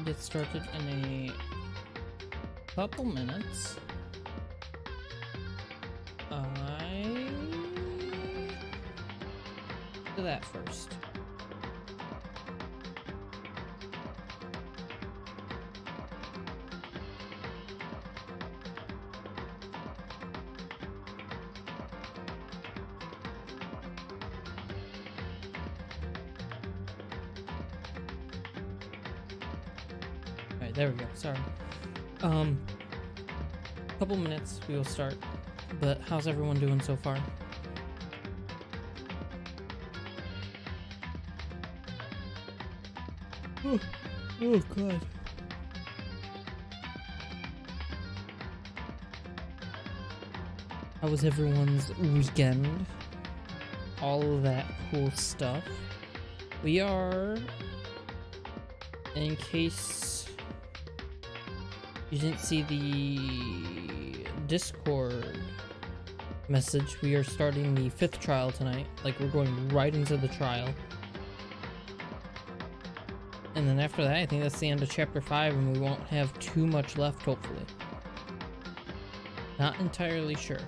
get started in a couple minutes. Do that first. Alright, there we go. Sorry. Couple minutes, we will start. But how's everyone doing so far? Oh god. How was everyone's weekend? All of that cool stuff. We are, in case you didn't see the Discord message, we are starting the 5th trial tonight. Like, we're going right into the trial. And then after that, I think that's the end of chapter 5, and we won't have too much left, hopefully. Not entirely sure.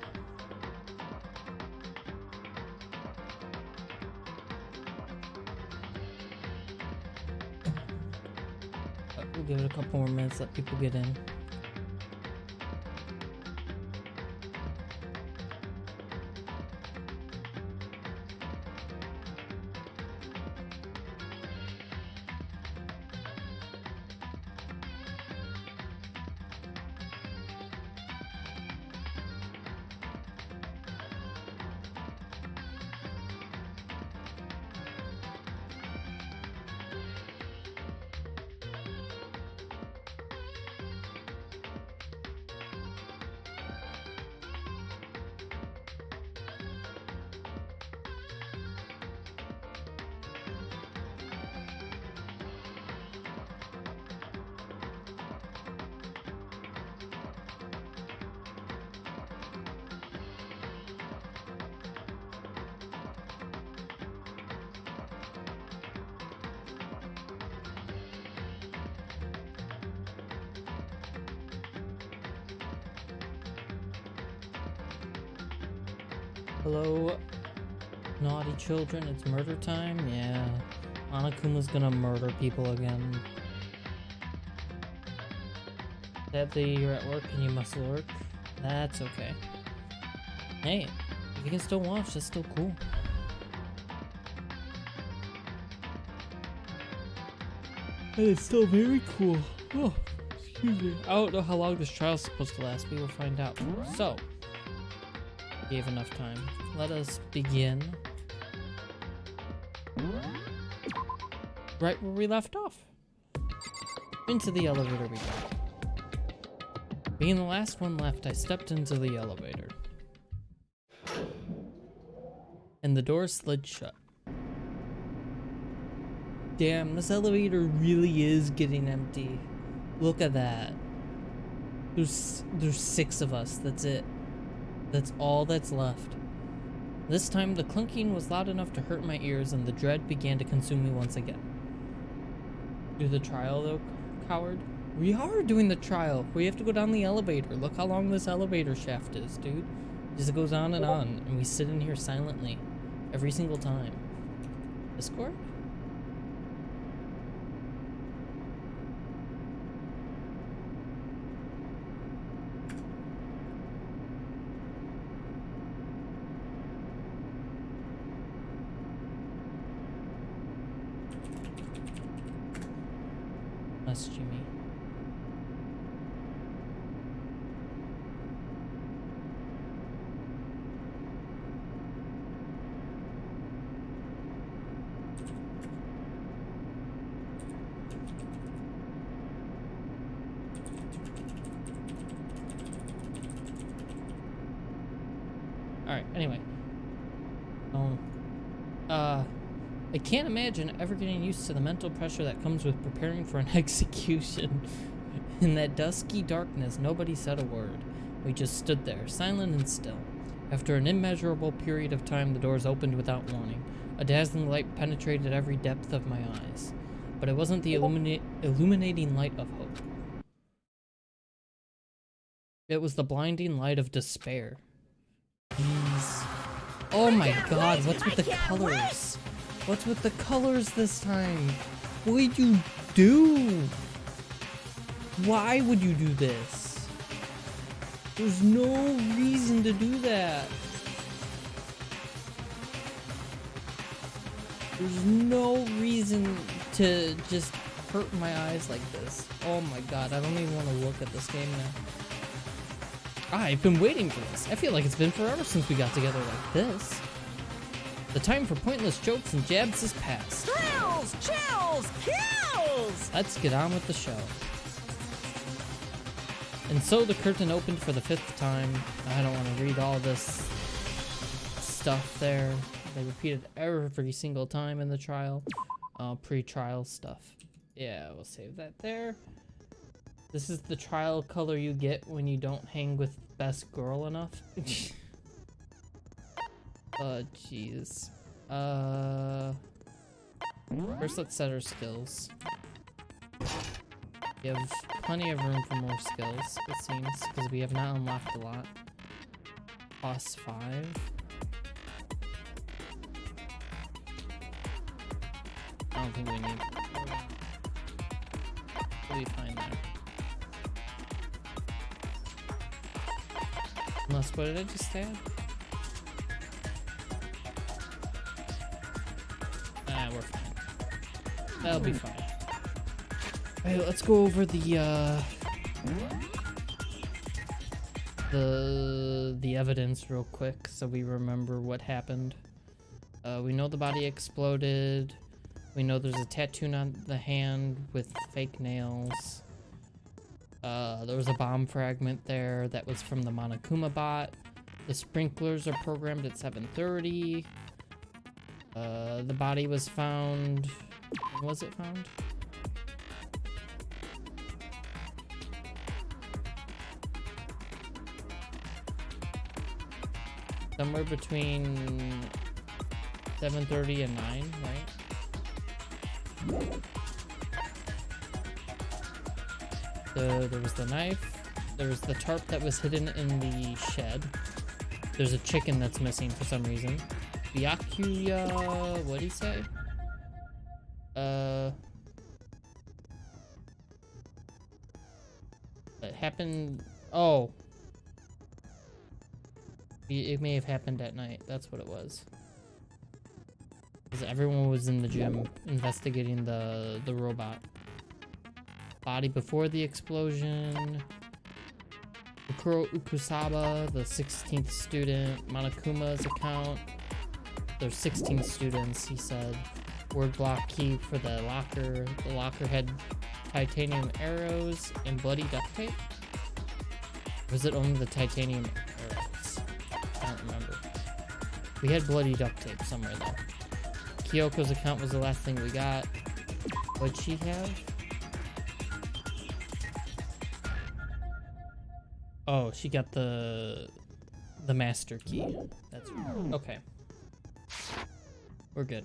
But we'll give it a couple more minutes, let people get in. Hello, naughty children, it's murder time? Yeah, Anakuma's gonna murder people again. Sadly, you're at work and you must lurk. That's okay. Hey, if you can still watch, that's still cool. And it's still very cool. Oh, excuse me. I don't know how long this trial's supposed to last. We will find out. So, we have enough time. Let us begin right where we left off. Into the elevator we go. Being the last one left, I stepped into the elevator. And the door slid shut. Damn, this elevator really is getting empty. Look at that. There's 6 of us, that's it. That's all that's left. This time, the clunking was loud enough to hurt my ears, and the dread began to consume me once again. Do the trial, though, coward? We are doing the trial. We have to go down the elevator. Look how long this elevator shaft is, dude. It just goes on, and we sit in here silently. Every single time. Discord? That's Jimmy. Alright, anyway. I can't imagine ever getting used to the mental pressure that comes with preparing for an execution. In that dusky darkness, nobody said a word. We just stood there, silent and still. After an immeasurable period of time, the doors opened without warning. A dazzling light penetrated every depth of my eyes. But it wasn't the illuminating light of hope. It was the blinding light of despair. Please. Oh my god, what's with the colors? What's with the colors this time? What would you do? Why would you do this? There's no reason to do that. There's no reason to just hurt my eyes like this. Oh my god, I don't even want to look at this game now. I've been waiting for this. I feel like it's been forever since we got together like this. The time for pointless jokes and jabs is past. Thrills, chills, kills! Let's get on with the show. And so the curtain opened for the 5th time. I don't want to read all this stuff there. They repeated every single time in the trial. Pre-trial stuff. Yeah, we'll save that there. This is the trial color you get when you don't hang with best girl enough. Oh, jeez. First let's set our skills. We have plenty of room for more skills, it seems, because we have not unlocked a lot. Plus 5. I don't think we need. We'll be fine there. Unless, what did I just add? Ah, we're fine. That'll be fine. Alright, let's go over the evidence real quick so we remember what happened. We know the body exploded. We know there's a tattoo on the hand with fake nails. There was a bomb fragment there that was from the Monokuma bot. The sprinklers are programmed at 7:30. The body was found. When was it found? Somewhere between 7:30 and 9, right? There was the knife. There was the tarp that was hidden in the shed. There's a chicken that's missing for some reason. Byakuya, what'd he say? It happened. Oh. It may have happened at night. That's what it was. Because everyone was in the gym investigating the robot. Body before the explosion. Ukuro Ukusaba, the 16th student. Monokuma's account. There's 16 students, he said. Word block key for the locker. The locker had titanium arrows and bloody duct tape. Or was it only the titanium arrows? I don't remember. We had bloody duct tape somewhere though. Kyoko's account was the last thing we got. What'd she have? Oh, she got the master key. That's right. Okay. We're good.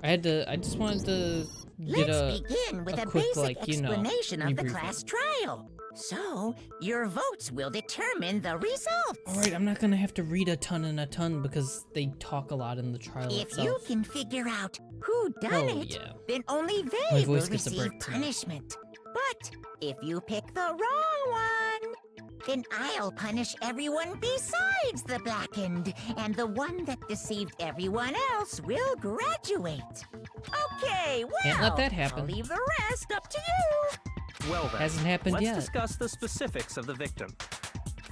I just wanted to get Let's begin with a quick, basic like, you know, explanation of the debriefing. class trial. So, your votes will determine the results. Alright, I'm not gonna have to read a ton because they talk a lot in the trial If itself. you can figure out who done Oh, it, yeah. then only My they will voice gets a receive break, too. punishment. But if you pick the wrong one, then I'll punish everyone besides the blackened, and the one that deceived everyone else will graduate. Okay, well, Can't let that happen. I'll leave the rest up to you. Well then, Hasn't happened let's yet. discuss the specifics of the victim.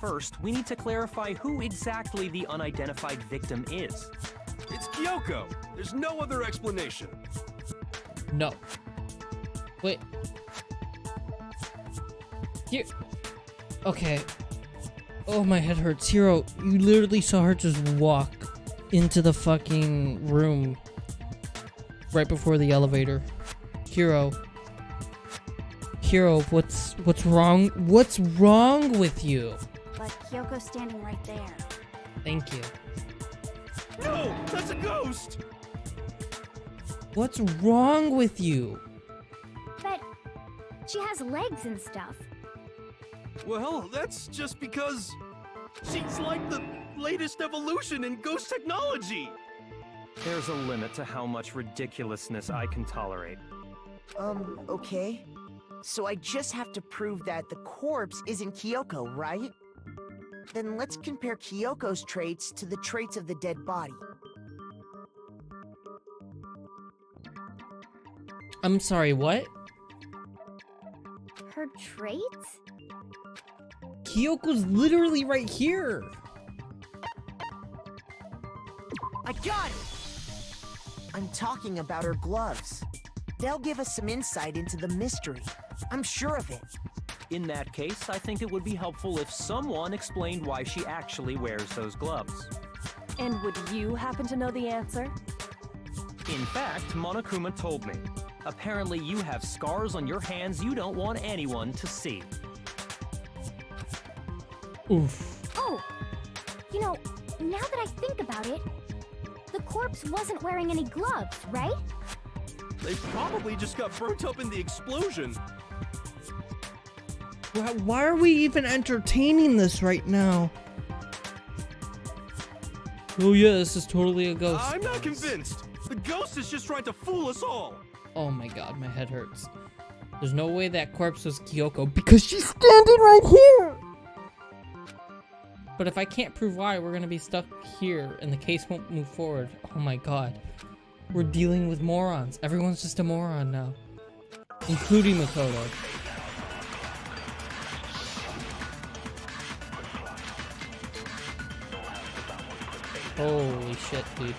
First, we need to clarify who exactly the unidentified victim is. It's Kyoko. There's no other explanation. No. Wait. Here. Okay. Oh, my head hurts. Hiro, you literally saw her just walk into the fucking room right before the elevator. Hiro. Hiro, what's wrong? What's wrong with you? But Kyoko's standing right there. Thank you. No, that's a ghost! What's wrong with you? But she has legs and stuff. Well, that's just because she's like the latest evolution in ghost technology. There's a limit to how much ridiculousness I can tolerate. Okay. So I just have to prove that the corpse isn't Kyoko, right? Then let's compare Kyoko's traits to the traits of the dead body. I'm sorry, what? Her traits? Kyoko's literally right here. I got it! I'm talking about her gloves. They'll give us some insight into the mystery. I'm sure of it. In that case, I think it would be helpful if someone explained why she actually wears those gloves. And would you happen to know the answer? In fact, Monokuma told me. Apparently you have scars on your hands you don't want anyone to see. Oof. Oh! You know, now that I think about it, the corpse wasn't wearing any gloves, right? They probably just got burnt up in the explosion. Why are we even entertaining this right now? Oh yeah, this is totally a ghost. I'm not convinced. The ghost is just trying to fool us all. Oh my god, my head hurts. There's no way that corpse was Kyoko because she's standing right here! But if I can't prove why, we're gonna be stuck here and the case won't move forward. Oh my god. We're dealing with morons. Everyone's just a moron now. Including Makoto. Holy shit, dude.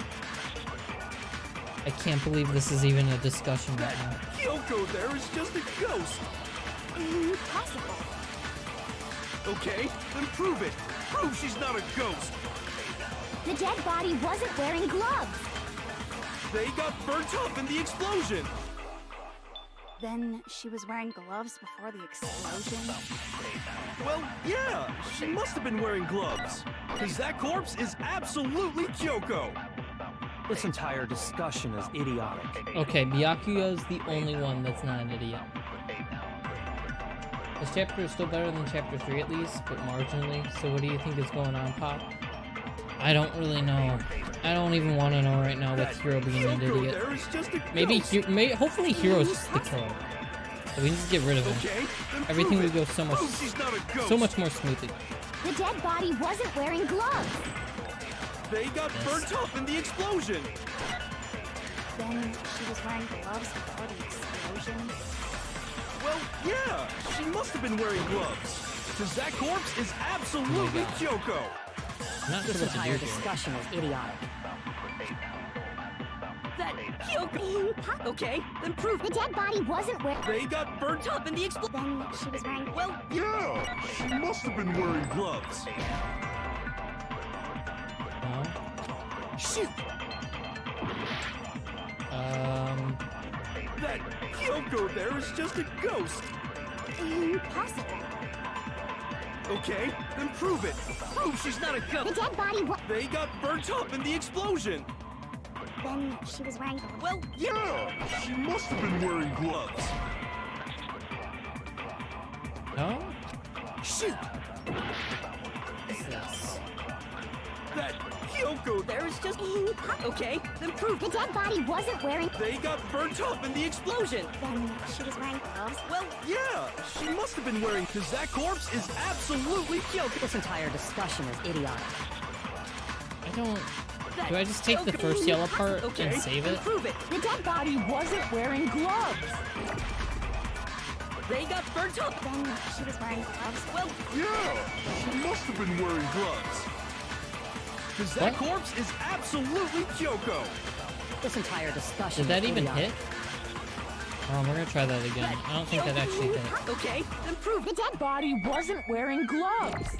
I can't believe this is even a discussion right now. Kyoko there is just a ghost. Impossible. Okay, then prove it. Prove she's not a ghost. The dead body wasn't wearing gloves. They got burnt up in the explosion. Then she was wearing gloves before the explosion? Well, yeah, she must have been wearing gloves. Because that corpse is absolutely Kyoko. This entire discussion is idiotic. Okay, Byakuya is the only one that's not an idiot. This chapter is still better than chapter 3 at least, but marginally. So what do you think is going on, Pop? I don't really know. I don't even want to know right now with Hiro being an idiot. There is just a Maybe, ghost. hopefully Hiro's just the killer. So we can just get rid of him. Okay, then Everything prove would it. go so much, Prove she's not a ghost. so much more smoothly. The dead body wasn't wearing gloves. They got burnt up in the explosion. Then she was wearing gloves before the explosion? Well, yeah, she must have been wearing gloves. Because that corpse is absolutely Kyoko. I'm not sure This what to do entire here. discussion is idiotic. That Kyoko! Okay, then prove The dead body wasn't wearing. They got burnt up in the explosion. Then she was wearing... Well, yeah, she must have been wearing gloves. No? Shoot! That Kyoko there is just a ghost. Impossible. Okay, then prove it. Prove she's not a The ghost. dead body was. They got burnt up in the explosion. Then she was wearing... Well, yeah, she must have been wearing gloves. No? Shoot! What's this? That Kyoko there is just... Okay, then prove The dead body wasn't wearing. They got burnt up in the explosion. Then she was wearing gloves? Well, yeah, she must have been wearing, because that corpse is absolutely Kyoko. This entire discussion is idiotic. I don't... Do I just take the first yellow part Okay, and save then it? prove it. The dead body wasn't wearing gloves. They got burnt up. Then she was wearing gloves? Well, yeah, she must have been wearing gloves. Because that What? corpse is absolutely Kyoko. This entire discussion Did that is even idiotic. hit? We're gonna try that again. I don't think that actually hit. Okay, then prove The dead body wasn't wearing gloves.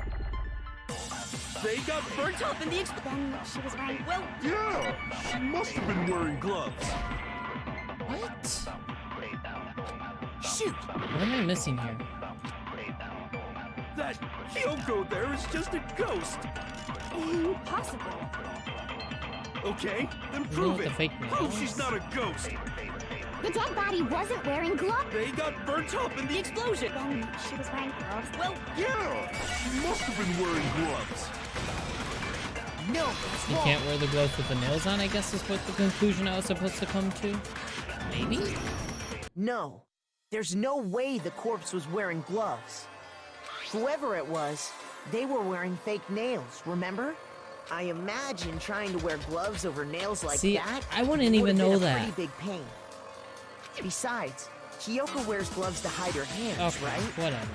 They got burnt up in the Then she was wearing... Well, yeah, she must have been wearing gloves. What? Shoot! What am I missing here? That Kyoko there is just a ghost. Impossible. Okay, then know prove what the it. fake Prove nails? she's not a ghost. The dead body wasn't wearing gloves. They got burnt up in the explosion. Then she was wearing gloves. Well, yeah. She must have been wearing gloves. No, that's You wrong. can't wear the gloves with the nails on, I guess is what the conclusion I was supposed to come to. Maybe? No, there's no way the corpse was wearing gloves. Whoever it was, they were wearing fake nails, remember? I imagine trying to wear gloves over nails like See, that. I wouldn't would even have been know a that. Pretty big pain. Besides, Kyoko wears gloves to hide her hands, Okay, right? whatever.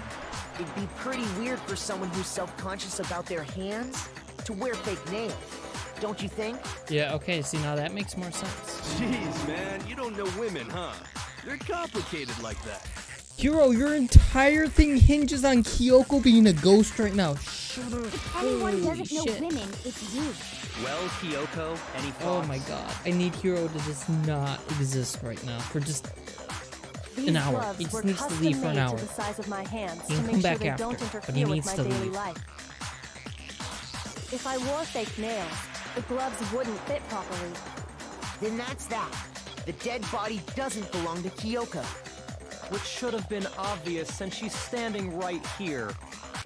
It'd be pretty weird for someone who's self-conscious about their hands to wear fake nails, don't you think? Yeah, okay, see, now that makes more sense. Jeez, man, you don't know women, huh? They're complicated like that. Hero, your entire thing hinges on Kyoko being a ghost right now. Shut up. If anyone Holy doesn't know shit. women, it's you. Well, Kyoko, any thoughts? Oh my god. I need Hero to just not exist right now for just These an hour. gloves He just were needs to custom leave for an made hour. to the size of my hands He to can make come sure back they after, don't but he interfere with needs my to daily leave. life. If I wore fake nails, the gloves wouldn't fit properly. Then that's that. The dead body doesn't belong to Kyoko. Which should have been obvious since she's standing right here.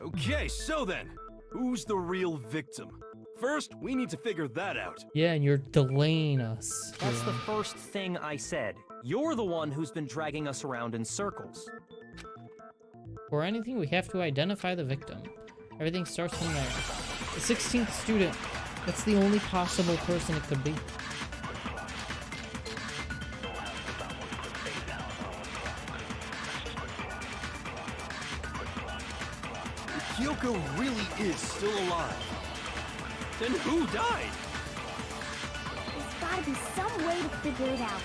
Okay, so then, who's the real victim? First, we need to figure that out. Yeah, and you're delaying us. That's the Hero. first thing I said. You're the one who's been dragging us around in circles. For anything, we have to identify the victim. Everything starts from there. The 16th student. That's the only possible person it could be. If Kyoko really is still alive, then who died? There's gotta be some way to figure it out.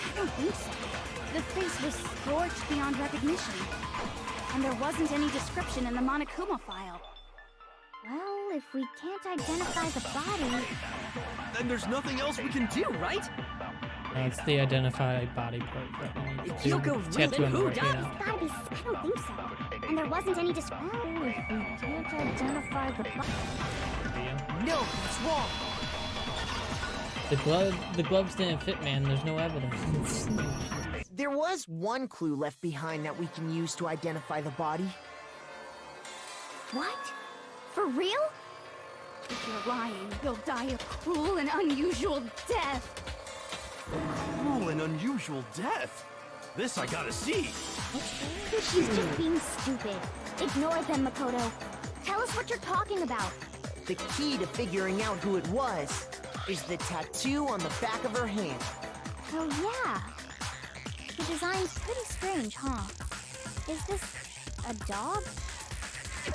I don't think so. The face was scorched beyond recognition. And there wasn't any description in the Monokuma file. Well, if we can't identify the body... Then there's nothing else we can do, right? That's the identified body part that we need to do. Kyoko Tattoo on the who right died? now. It's gotta be... I don't think so. And there wasn't any description... Oh, if we can't identify the body... No, that's wrong. The gloves didn't fit, man. There's no evidence. There was one clue left behind that we can use to identify the body. What? For real? If you're lying, you'll die a cruel and unusual death. Cruel and unusual death. This I gotta see. She's just being stupid. Ignore them, Makoto. Tell us what you're talking about. The key to figuring out who it was is the tattoo on the back of her hand. Oh, yeah. The design's pretty strange, huh? Is this a dog?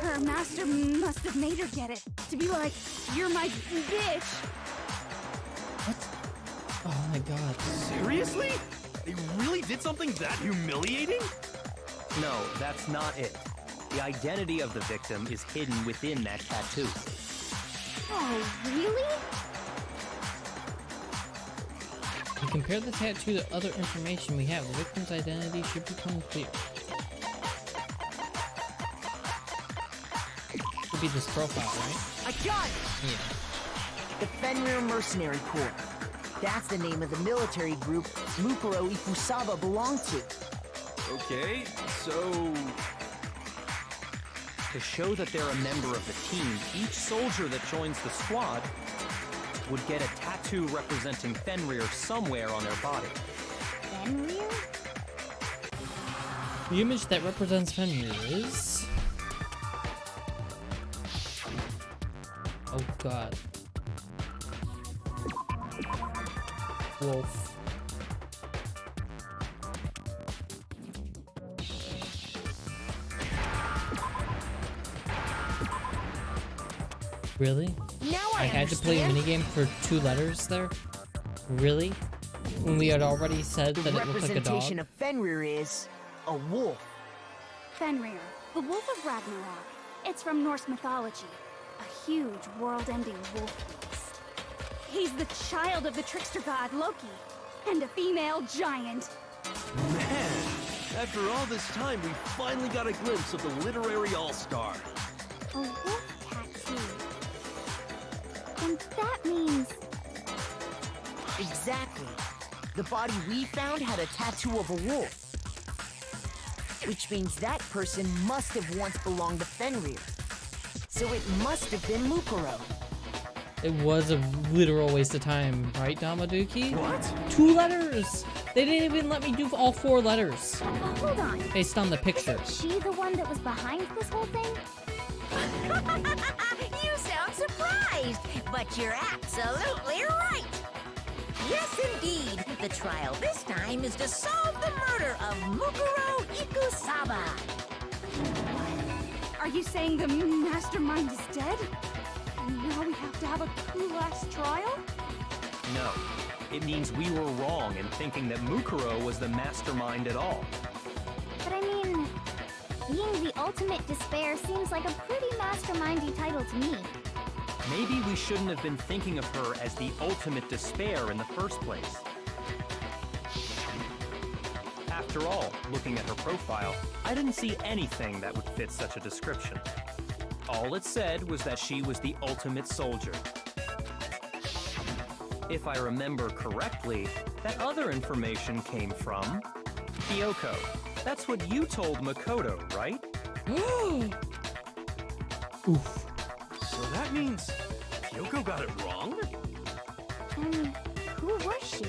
Her master must have made her get it. To be like, you're my bitch. Oh my god. Seriously? They really did something that humiliating? No, that's not it. The identity of the victim is hidden within that tattoo. Oh, really? You compare the tattoo to other information we have. The victim's identity should become clear. Could be this profile, right? I got it! Yeah. The Fenrir Mercenary Corps. That's the name of the military group Mukuro Ikusaba belonged to. Okay, so... To show that they're a member of the team, each soldier that joins the squad would get a tattoo representing Fenrir somewhere on their body. Fenrir? The image that represents Fenrir is... Oh god. Wolf. Really? Now I had to play a understand. minigame for 2 letters there? Really? When we had already said The that it looked like a representation dog? of Fenrir is a wolf. Fenrir, the Wolf of Ragnarok. It's from Norse mythology. A huge, world-ending wolf beast. He's the child of the trickster god Loki, and a female giant. Man, after all this time, we finally got a glimpse of the literary all-star. A wolf tattoo. And that means Exactly. The body we found had a tattoo of a wolf. Which means that person must have once belonged to Fenrir. So it must have been Mukuro. It was a literal waste of time, right, Damaduki? What? 2 letters! They didn't even let me do all 4 letters. Hold on. Based on the picture. Isn't she the one that was behind this whole thing? You sound surprised, but you're absolutely right. Yes, indeed. The trial this time is to solve the murder of Mukuro Ikusaba. Are you saying the mastermind is dead? And now we have to have a coup-last trial? No. It means we were wrong in thinking that Mukuro was the mastermind at all. But I mean, being the ultimate despair seems like a pretty mastermindy title to me. Maybe we shouldn't have been thinking of her as the ultimate despair in the first place. After all, looking at her profile, I didn't see anything that would fit such a description. All it said was that she was the ultimate soldier. If I remember correctly, that other information came from Kyoko. That's what you told Makoto, right? Oof. So that means Kyoko got it wrong? And who was she?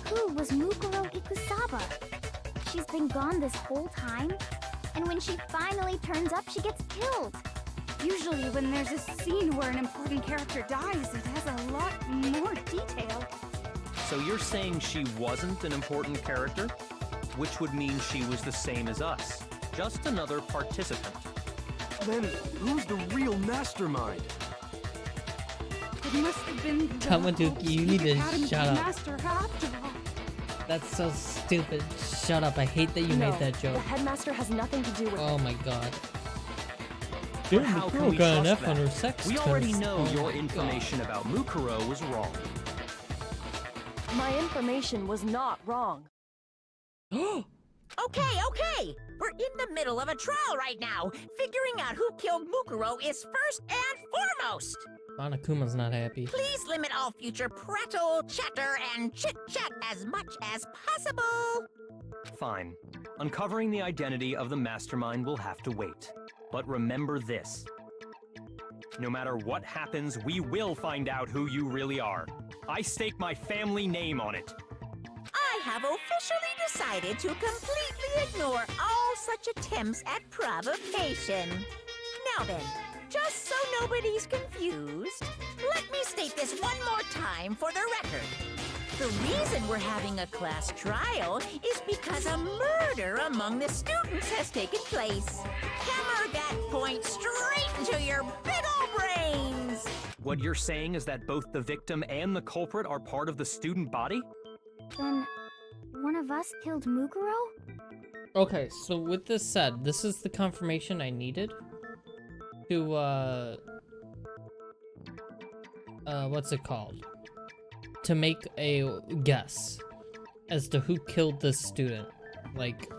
Who was Mukuro Ikusaba? She's been gone this whole time, and when she finally turns up, she gets killed. Usually when there's a scene where an important character dies, it has a lot more detail. So you're saying she wasn't an important character? Which would mean she was the same as us. Just another participant. Then who's the real mastermind? It must have been the Tamaduki, you need to Academy shut up. Master after all. That's so stupid. Shut up. I hate that you No, made that the joke. headmaster has nothing to do with Oh my god. But how can we got an trust F on her that? sex We already test. know Oh your my information about Mukuro was wrong. My information was not wrong. God. Okay. We're in the middle of a trial right now. Figuring out who killed Mukuro is first and foremost. Monokuma's not happy. Please limit all future prattle, chatter, and chit-chat as much as possible. Fine. Uncovering the identity of the mastermind will have to wait. But remember this. No matter what happens, we will find out who you really are. I stake my family name on it. I have officially decided to completely ignore all such attempts at provocation. Now then, just so nobody's confused, let me state this one more time for the record. The reason we're having a class trial is because a murder among the students has taken place. Hammer that point straight into your big ol' brains! What you're saying is that both the victim and the culprit are part of the student body? Then, one of us killed Mukuro? Okay, so with this said, this is the confirmation I needed to, what's it called? To make a guess as to who killed this student. Like,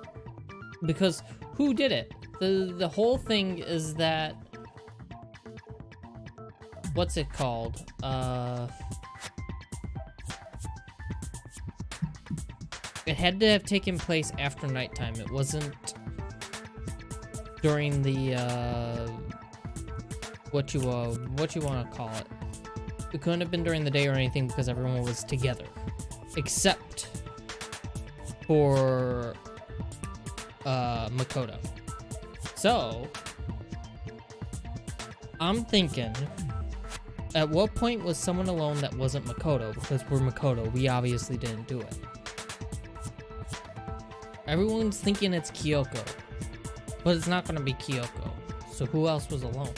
because who did it? The whole thing is that, what's it called? It had to have taken place after nighttime. It wasn't during the, what you want to call it. It couldn't have been during the day or anything because everyone was together. Except for, Makoto. So, I'm thinking, at what point was someone alone that wasn't Makoto? Because we're Makoto, we obviously didn't do it. Everyone's thinking it's Kyoko, but it's not gonna be Kyoko. So who else was alone?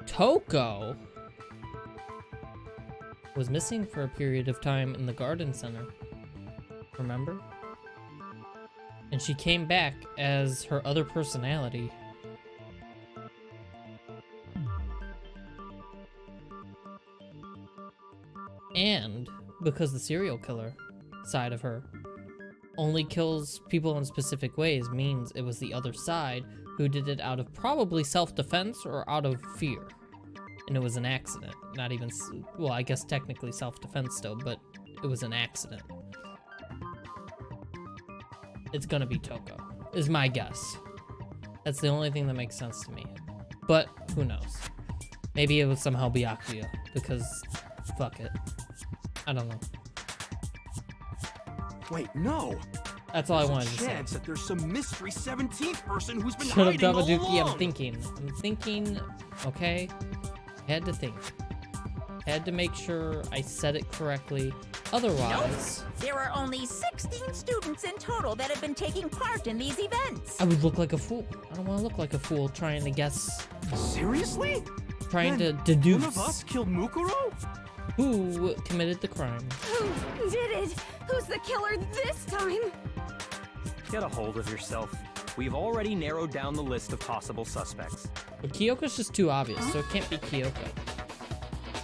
Toko was missing for a period of time in the garden center. Remember? And she came back as her other personality. And because the serial killer side of her only kills people in specific ways, means it was the other side who did it out of probably self-defense or out of fear. And it was an accident. Not even, well, I guess technically self-defense still, but it was an accident. It's gonna be Toko, is my guess. That's the only thing that makes sense to me. But who knows? Maybe it would somehow be Akuya, because fuck it. I don't know. Wait, no. That's all I wanted to say. Chance that there's some mystery 17th person who's been Shut up, hiding all Dabaduki, along. I'm thinking, okay? Had to think. Had to make sure I said it correctly. Otherwise... Nope. There are only 16 students in total that have been taking part in these events. I would look like a fool. I don't want to look like a fool trying to guess. Seriously? Trying to Then deduce. One of us killed Mukuro? Who committed the crime. Who did it? Who's the killer this time? Get a hold of yourself. We've already narrowed down the list of possible suspects. But Kyoko's just too obvious, so it can't be Kyoko.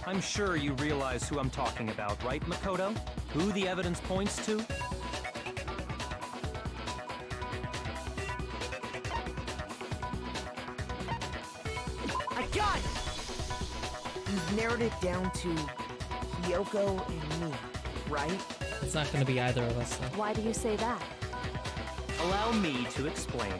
I'm sure you realize who I'm talking about, right, Makoto? Who the evidence points to? I got it! You've narrowed it down to Kyoko and me, right? It's not gonna be either of us, though. Why do you say that? Allow me to explain.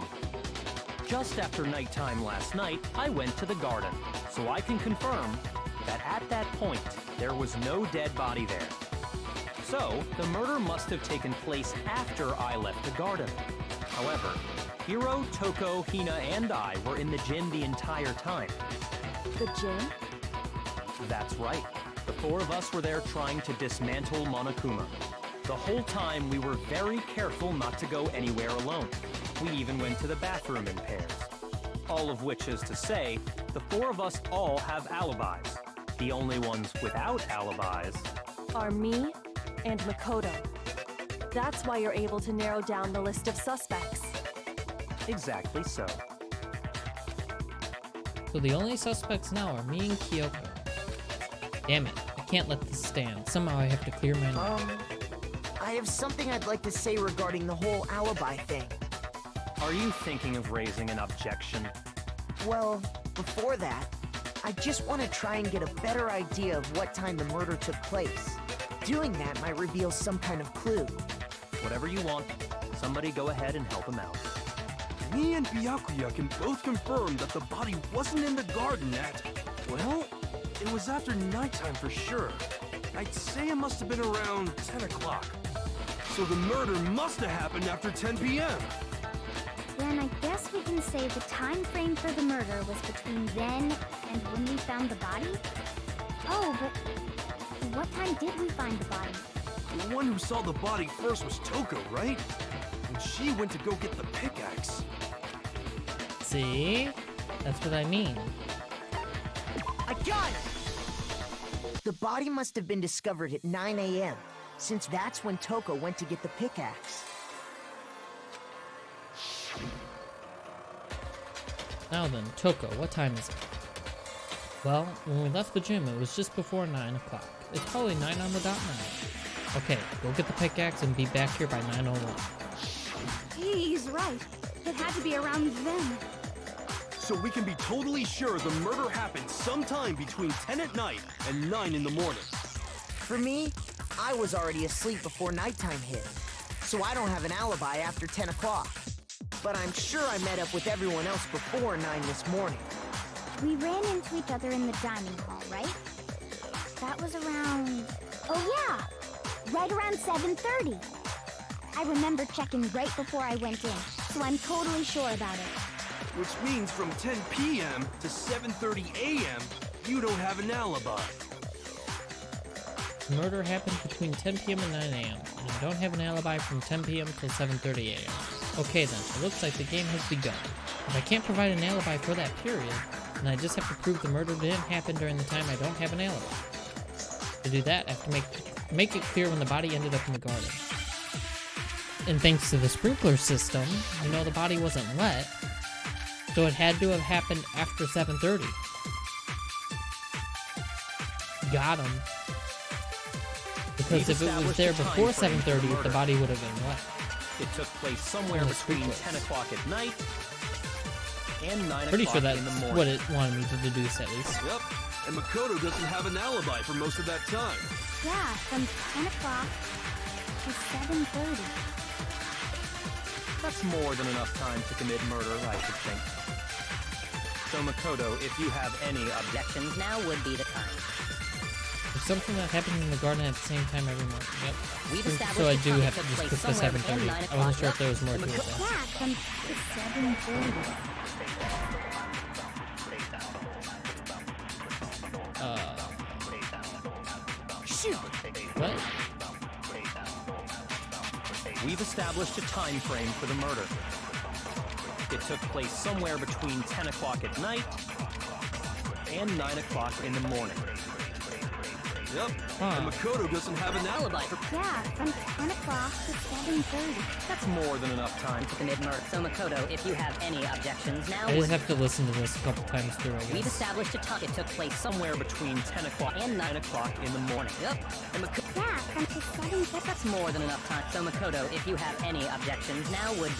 Just after nighttime last night, I went to the garden, so I can confirm that at that point, there was no dead body there. So, the murder must have taken place after I left the garden. However, Hiro, Toko, Hina, and I were in the gym the entire time. The gym? That's right. The four of us were there trying to dismantle Monokuma. The whole time, we were very careful not to go anywhere alone. We even went to the bathroom in pairs. All of which is to say, the four of us all have alibis. The only ones without alibis Are me and Makoto. That's why you're able to narrow down the list of suspects. exactly so. So the only suspects now are me and Kyoko. Damn it, I can't let this stand. Somehow I have to clear my name. I have something I'd like to say regarding the whole alibi thing. Are you thinking of raising an objection? Well, before that, I just want to try and get a better idea of what time the murder took place. Doing that might reveal some kind of clue. Whatever you want. Somebody go ahead and help him out. Me and Byakuya can both confirm that the body wasn't in the garden at... Well, it was after nighttime for sure. I'd say it must have been around 10 o'clock. So the murder must have happened after 10 p.m. Then I guess we can say the time frame for the murder was between then and when we found the body? Oh, but what time did we find the body? The one who saw the body first was Toko, right? And she went to go get the pickaxe. See? That's what I mean. I got it! The body must have been discovered at 9 a.m., since that's when Toko went to get the pickaxe. Now then, Toko, what time is it? Well, when we left the gym, it was just before 9 o'clock. It's probably 9 on the dot now. Okay, go get the pickaxe and be back here by 9:01. He's right. It had to be around then. So we can be totally sure the murder happened sometime between 10 at night and 9 in the morning. For me, I was already asleep before nighttime hit, so I don't have an alibi after 10 o'clock. But I'm sure I met up with everyone else before 9 this morning. We ran into each other in the dining hall, right? That was around... Oh yeah! Right around 7:30. I remember checking right before I went in, so I'm totally sure about it. Which means from 10 p.m. to 7:30 a.m., you don't have an alibi. The murder happened between 10 p.m. and 9 a.m., and I don't have an alibi from 10 p.m. till 7:30 a.m. Okay then, it looks like the game has begun. If I can't provide an alibi for that period, then I just have to prove the murder didn't happen during the time I don't have an alibi. To do that, I have to make it clear when the body ended up in the garden. And thanks to the sprinkler system, you know the body wasn't wet, so it had to have happened after 7:30. Got him. Because if it was there before 7:30, the body would have been wet. It took place somewhere Oh, between sprinkles. 10 o'clock at night and 9 Pretty o'clock sure that's in the morning. what it wanted me to deduce at least. Yep, And Makoto doesn't have an alibi for most of that time. Yeah, from 10 o'clock to 7:30. That's more than enough time to commit murder, I should think. So Makoto, if you have any objections, now would be the time. There's something that happens in the garden at the same time every morning. Yep. We've So established I the do time have took to just place put the somewhere between 7:30. 9 I wasn't sure o'clock. if there was more to it. Yeah, from 7:30. Shoot! What? We've established a time frame for the murder. It took place somewhere between 10 o'clock at night and 9 o'clock in the morning. Yep. And Makoto doesn't have an alibi for... Yeah, from 10 o'clock to 7:30. That's more than enough time to commit murder. So Makoto, if you have any objections, now I just would... have to listen to this a couple times through, I We've guess. established a time. It took place somewhere between 10 o'clock and 9 o'clock in the morning. Yep. And Makoto... Yeah, from 7:30. That's more than enough time. So Makoto, if you have any objections, now would...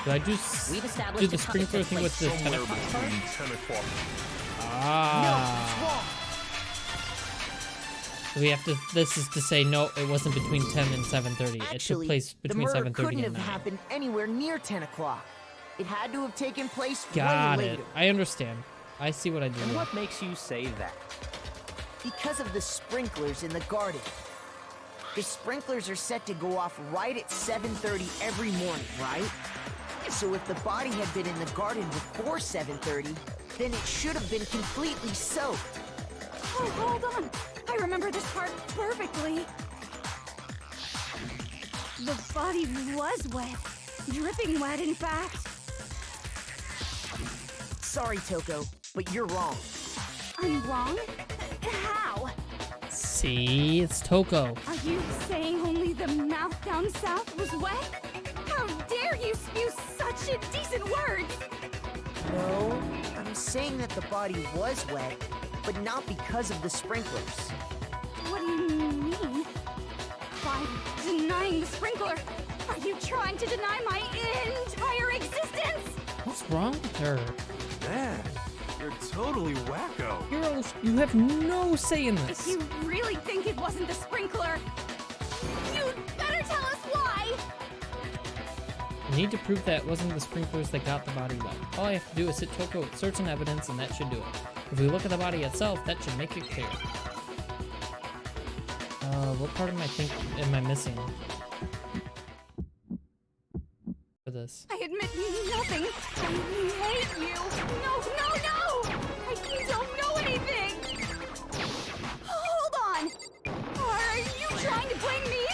Do I We've do established the a time sprinkler took thing place with the 10 somewhere o'clock part? between 10 o'clock. Ah. We have to. This is to say, no, it wasn't between 10 and 7:30. It took Actually, place the between murder 7:30 couldn't and have 9. happened anywhere near 10 o'clock. It had to have taken place Got way it. later. I understand. I see what I did. And there. what makes you say that? Because of the sprinklers in the garden. The sprinklers are set to go off right at 7:30 every morning, right? So if the body had been in the garden before 7:30, then it should have been completely soaked. Oh, hold on. I remember this part perfectly. The body was wet. Dripping wet, in fact. Sorry, Toko, but you're wrong. I'm wrong? How? See, it's Toko. Are you saying only the mouth down south was wet? How dare you spew such indecent words? No, I'm saying that the body was wet, but not because of the sprinklers. What do you mean? By denying the sprinkler, are you trying to deny my entire existence? What's wrong with her? Man, you're totally wacko. You have no say in If this. you really think it wasn't the sprinkler, you'd better tell us why! You need to prove that it wasn't the sprinklers that got the body wet. All I have to do is hit Toko with certain evidence, and that should do it. If we look at the body itself, that should make it clear. What part am I missing for this? I admit nothing. I hate you. No, no, no! I don't know anything! Hold on! Are you trying to blame me?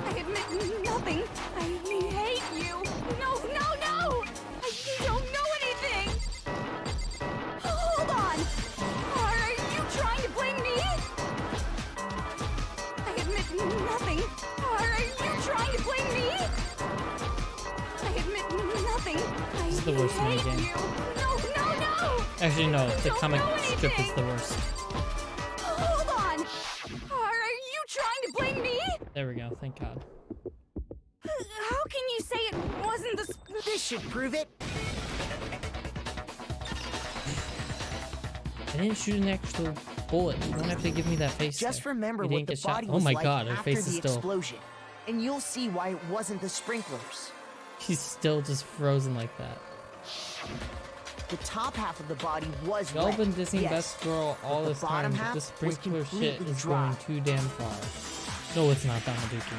I admit nothing. I hate you. No, no, no! I don't know anything! Hold on! Are you trying to blame me? I admit nothing. Are you trying to blame me? I admit nothing. I This is the worst hate minigame. you. No, no, no! Actually, no, the don't comic know strip is anything. the worst. Hold on! Are you trying to blame me? There we go, thank God. How can you say it wasn't the This should prove it. I didn't shoot an actual bullet. You don't have to give me that face. Just there. remember You what didn't the get shot. body Oh was my like God, her after face the is still. explosion, and you'll see why it wasn't the sprinklers. She's still just frozen like that. The top half of the body was Y'all wet. been dissing yes, Best Girl all the this time, bottom but half this was sprinkler shit completely is dry. going too damn far. No, it's not, Damaduki.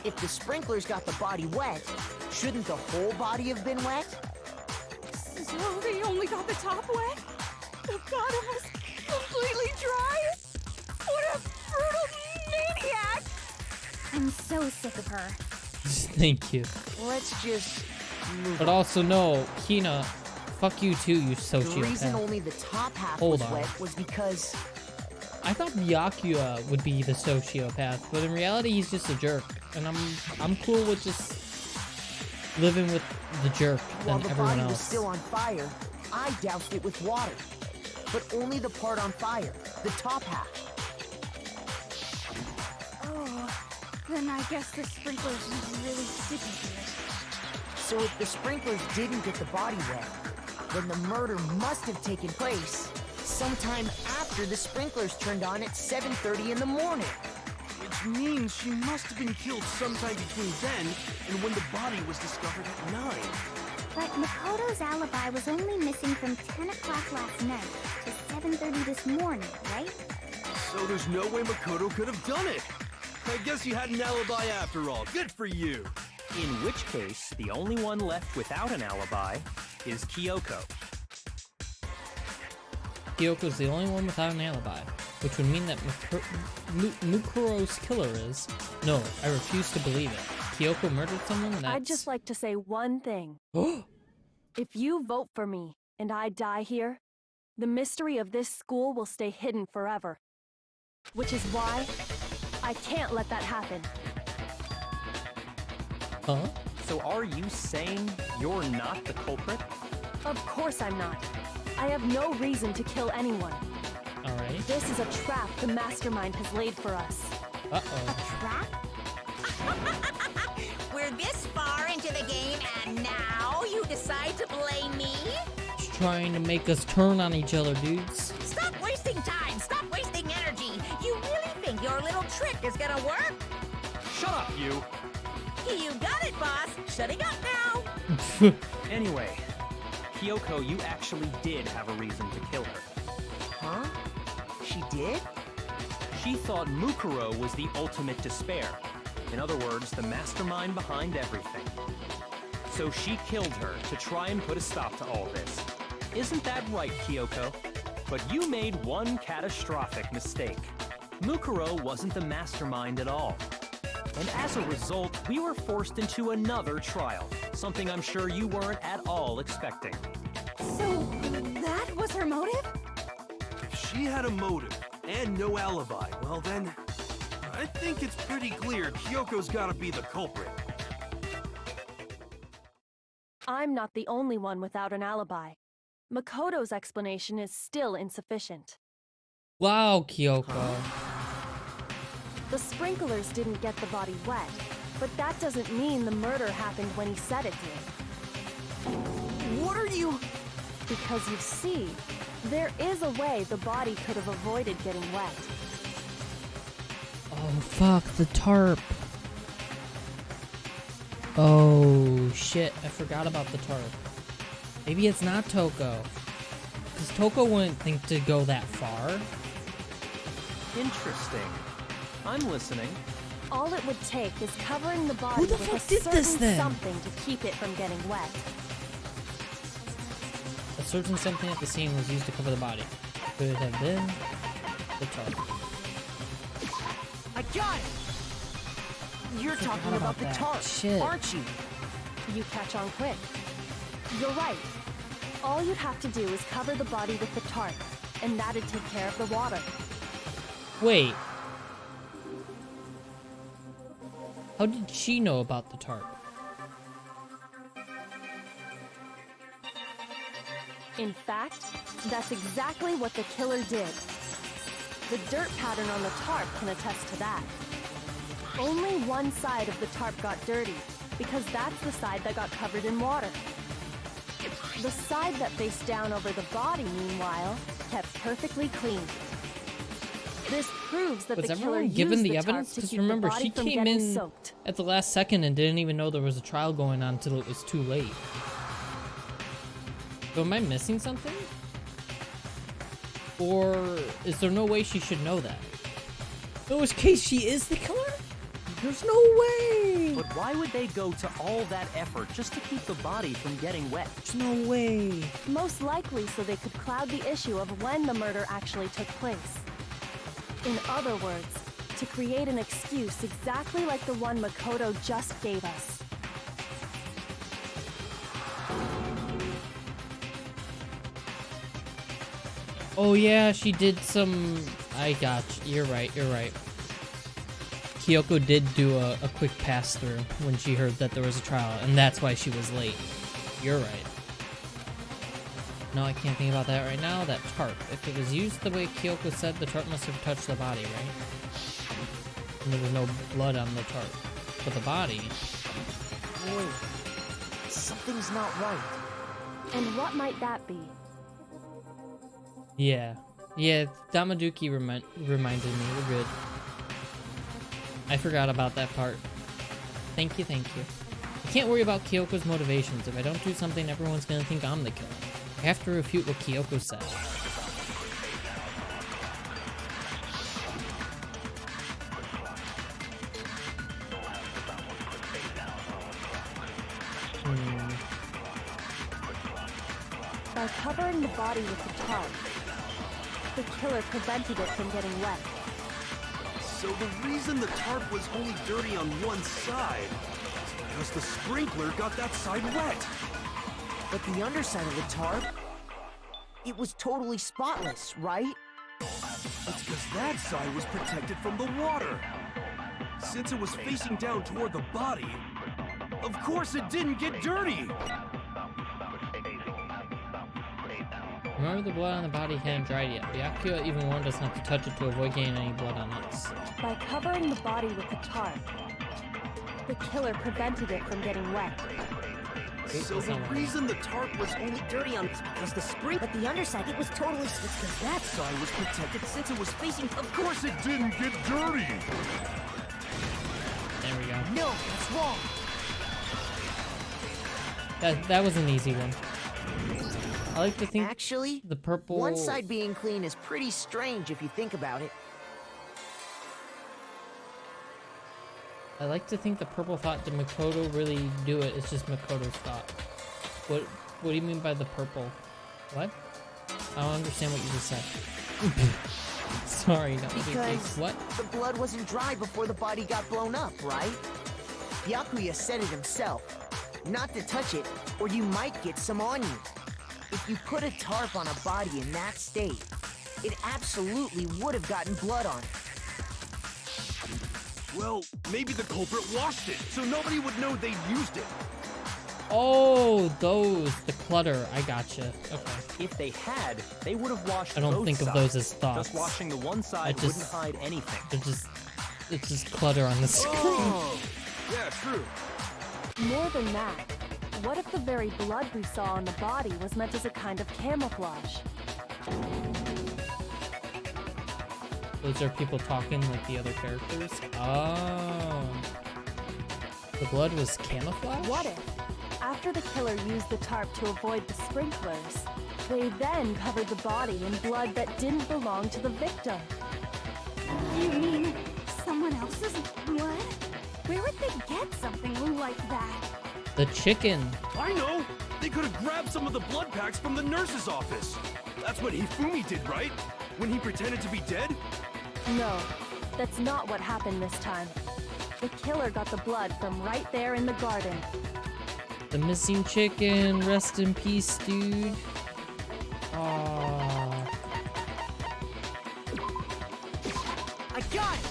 If the sprinklers got the body wet, shouldn't the whole body have been wet? So they only got the top wet? The bottom was completely dry? What a brutal maniac! I'm so sick of her. Thank you. Let's just move But on. also, no, Hina, fuck you too, you The reason sociopath. only the top half Hold was on. wet was because I thought Byakuya would be the sociopath, but in reality, he's just a jerk. And I'm cool with just living with the jerk while than the everyone body was else. still on fire, I doused it with water. But only the part on fire, the top half. Oh, then I guess the sprinklers was really sticky to it. So if the sprinklers didn't get the body wet, then the murder must have taken place sometime after the sprinklers turned on at 7:30 in the morning. Which means she must have been killed sometime between then and when the body was discovered at 9. But Makoto's alibi was only missing from 10 o'clock last night to 7:30 this morning, right? So there's no way Makoto could have done it. I guess you had an alibi after all. Good for you. In which case, the only one left without an alibi is Kyoko. Kyoko's the only one without an alibi, which would mean that Mukuro's killer is... No, I refuse to believe it. Kyoko murdered someone, that's... I'd just like to say one thing. Oh! If you vote for me and I die here, the mystery of this school will stay hidden forever. Which is why I can't let that happen. Huh? So are you saying you're not the culprit? Of course I'm not. I have no reason to kill anyone. Alright. This is a trap the mastermind has laid for us. Uh-oh. Trap? We're this far into the game, and now you decide to blame me? She's trying to make us turn on each other, dudes. Stop wasting time! Stop wasting energy! You really think your little trick is gonna work? Shut up, you! You got it, boss! Shutting up now! Anyway, Kyoko, you actually did have a reason to kill her. Huh? She did? She thought Mukuro was the ultimate despair. In other words, the mastermind behind everything. So she killed her to try and put a stop to all this. Isn't that right, Kyoko? But you made one catastrophic mistake. Mukuro wasn't the mastermind at all. And as a result, we were forced into another trial, something I'm sure you weren't at all expecting. So, that was her motive? If she had a motive and no alibi, well then, I think it's pretty clear Kyoko's gotta be the culprit. I'm not the only one without an alibi. Makoto's explanation is still insufficient. Wow, Kyoko. The sprinklers didn't get the body wet, but that doesn't mean the murder happened when he said it did. What are you... Because you see, there is a way the body could have avoided getting wet. Oh, fuck, the tarp. Oh, shit, I forgot about the tarp. Maybe it's not Toko. Because Toko wouldn't think to go that far. Interesting. I'm listening. All it would take is covering the body Who the with fuck a did certain this then? something to keep it from getting wet. A certain something at the scene was used to cover the body. Could it have been the tarp? I got it! You're talking about the that. tarp, Shit. aren't you? You catch on quick. You're right. All you'd have to do is cover the body with the tarp, and that'd take care of the water. Wait. How did she know about the tarp? In fact, that's exactly what the killer did. The dirt pattern on the tarp can attest to that. Only one side of the tarp got dirty, because that's the side that got covered in water. The side that faced down over the body, meanwhile, kept perfectly clean. This proves that Was the killer everyone given used the the tarp evidence? to Because keep remember, the body she from came getting in soaked. at the last second and didn't even know there was a trial going on until it was too late. So am I missing something? Or is there no way she should know that? In which case she is the killer? There's no way! But why would they go to all that effort just to keep the body from getting wet? There's no way. Most likely so they could cloud the issue of when the murder actually took place. In other words, to create an excuse exactly like the one Makoto just gave us. Oh yeah, she did some... I got you. You're right, you're right. Kyoko did do a quick pass-through when she heard that there was a trial, and that's why she was late. You're right. No, I can't think about that right now. That tarp. If it was used the way Kyoko said, the tarp must have touched the body, right? And there was no blood on the tarp. But the body... Wait, something's not right. And what might that be? Yeah. Yeah, Damaduki reminded me. We're good. I forgot about that part. Thank you, thank you. I can't worry about Kyoko's motivations. If I don't do something, everyone's gonna think I'm the killer. I have to refute what Kyoko said. By covering the body with the tarp, the killer prevented it from getting wet. So the reason the tarp was only dirty on one side is because the sprinkler got that side wet. But the underside of the tarp, it was totally spotless, right? That's because that side was protected from the water. Since it was facing down toward the body, of course it didn't get dirty. Remember, the blood on the body hadn't dried yet. Byakuya even warned us not to touch it to avoid getting any blood on us. By covering the body with the tarp, the killer prevented it from getting wet. So the reason the tarp was only dirty on is because the spring, But the underside, it was totally... it's because that side was protected since it was facing. Of course it didn't get dirty. There we go. No, that's wrong. That was an easy one. I like to think Actually, the purple... one side being clean is pretty strange if you think about it. I like to think the purple thought did Makoto really do it. It's just Makoto's thought. What do you mean by the purple? What? I don't understand what you just said. Sorry, no. Because What? the blood wasn't dry before the body got blown up, right? Byakuya said it himself. Not to touch it, or you might get some on you. If you put a tarp on a body in that state, it absolutely would have gotten blood on it. Well, maybe the culprit washed it, so nobody would know they'd used it. Oh, those. The clutter. I gotcha. Okay. If they had, they would have washed I don't both think of sides. those as thoughts. Just washing the one side just- wouldn't hide anything. It's just clutter on the screen. Oh, yeah, true. More than that, what if the very blood we saw on the body was meant as a kind of camouflage? Those are people talking like the other characters? Oh. The blood was camouflage? What if, after the killer used the tarp to avoid the sprinklers, they then covered the body in blood that didn't belong to the victim? You mean someone else's blood? Where would they get something like that? The chicken. I know! They could have grabbed some of the blood packs from the nurse's office. That's what Hifumi did, right? When he pretended to be dead? No, that's not what happened this time. The killer got the blood from right there in the garden. The missing chicken. Rest in peace, dude. Aww. I got it!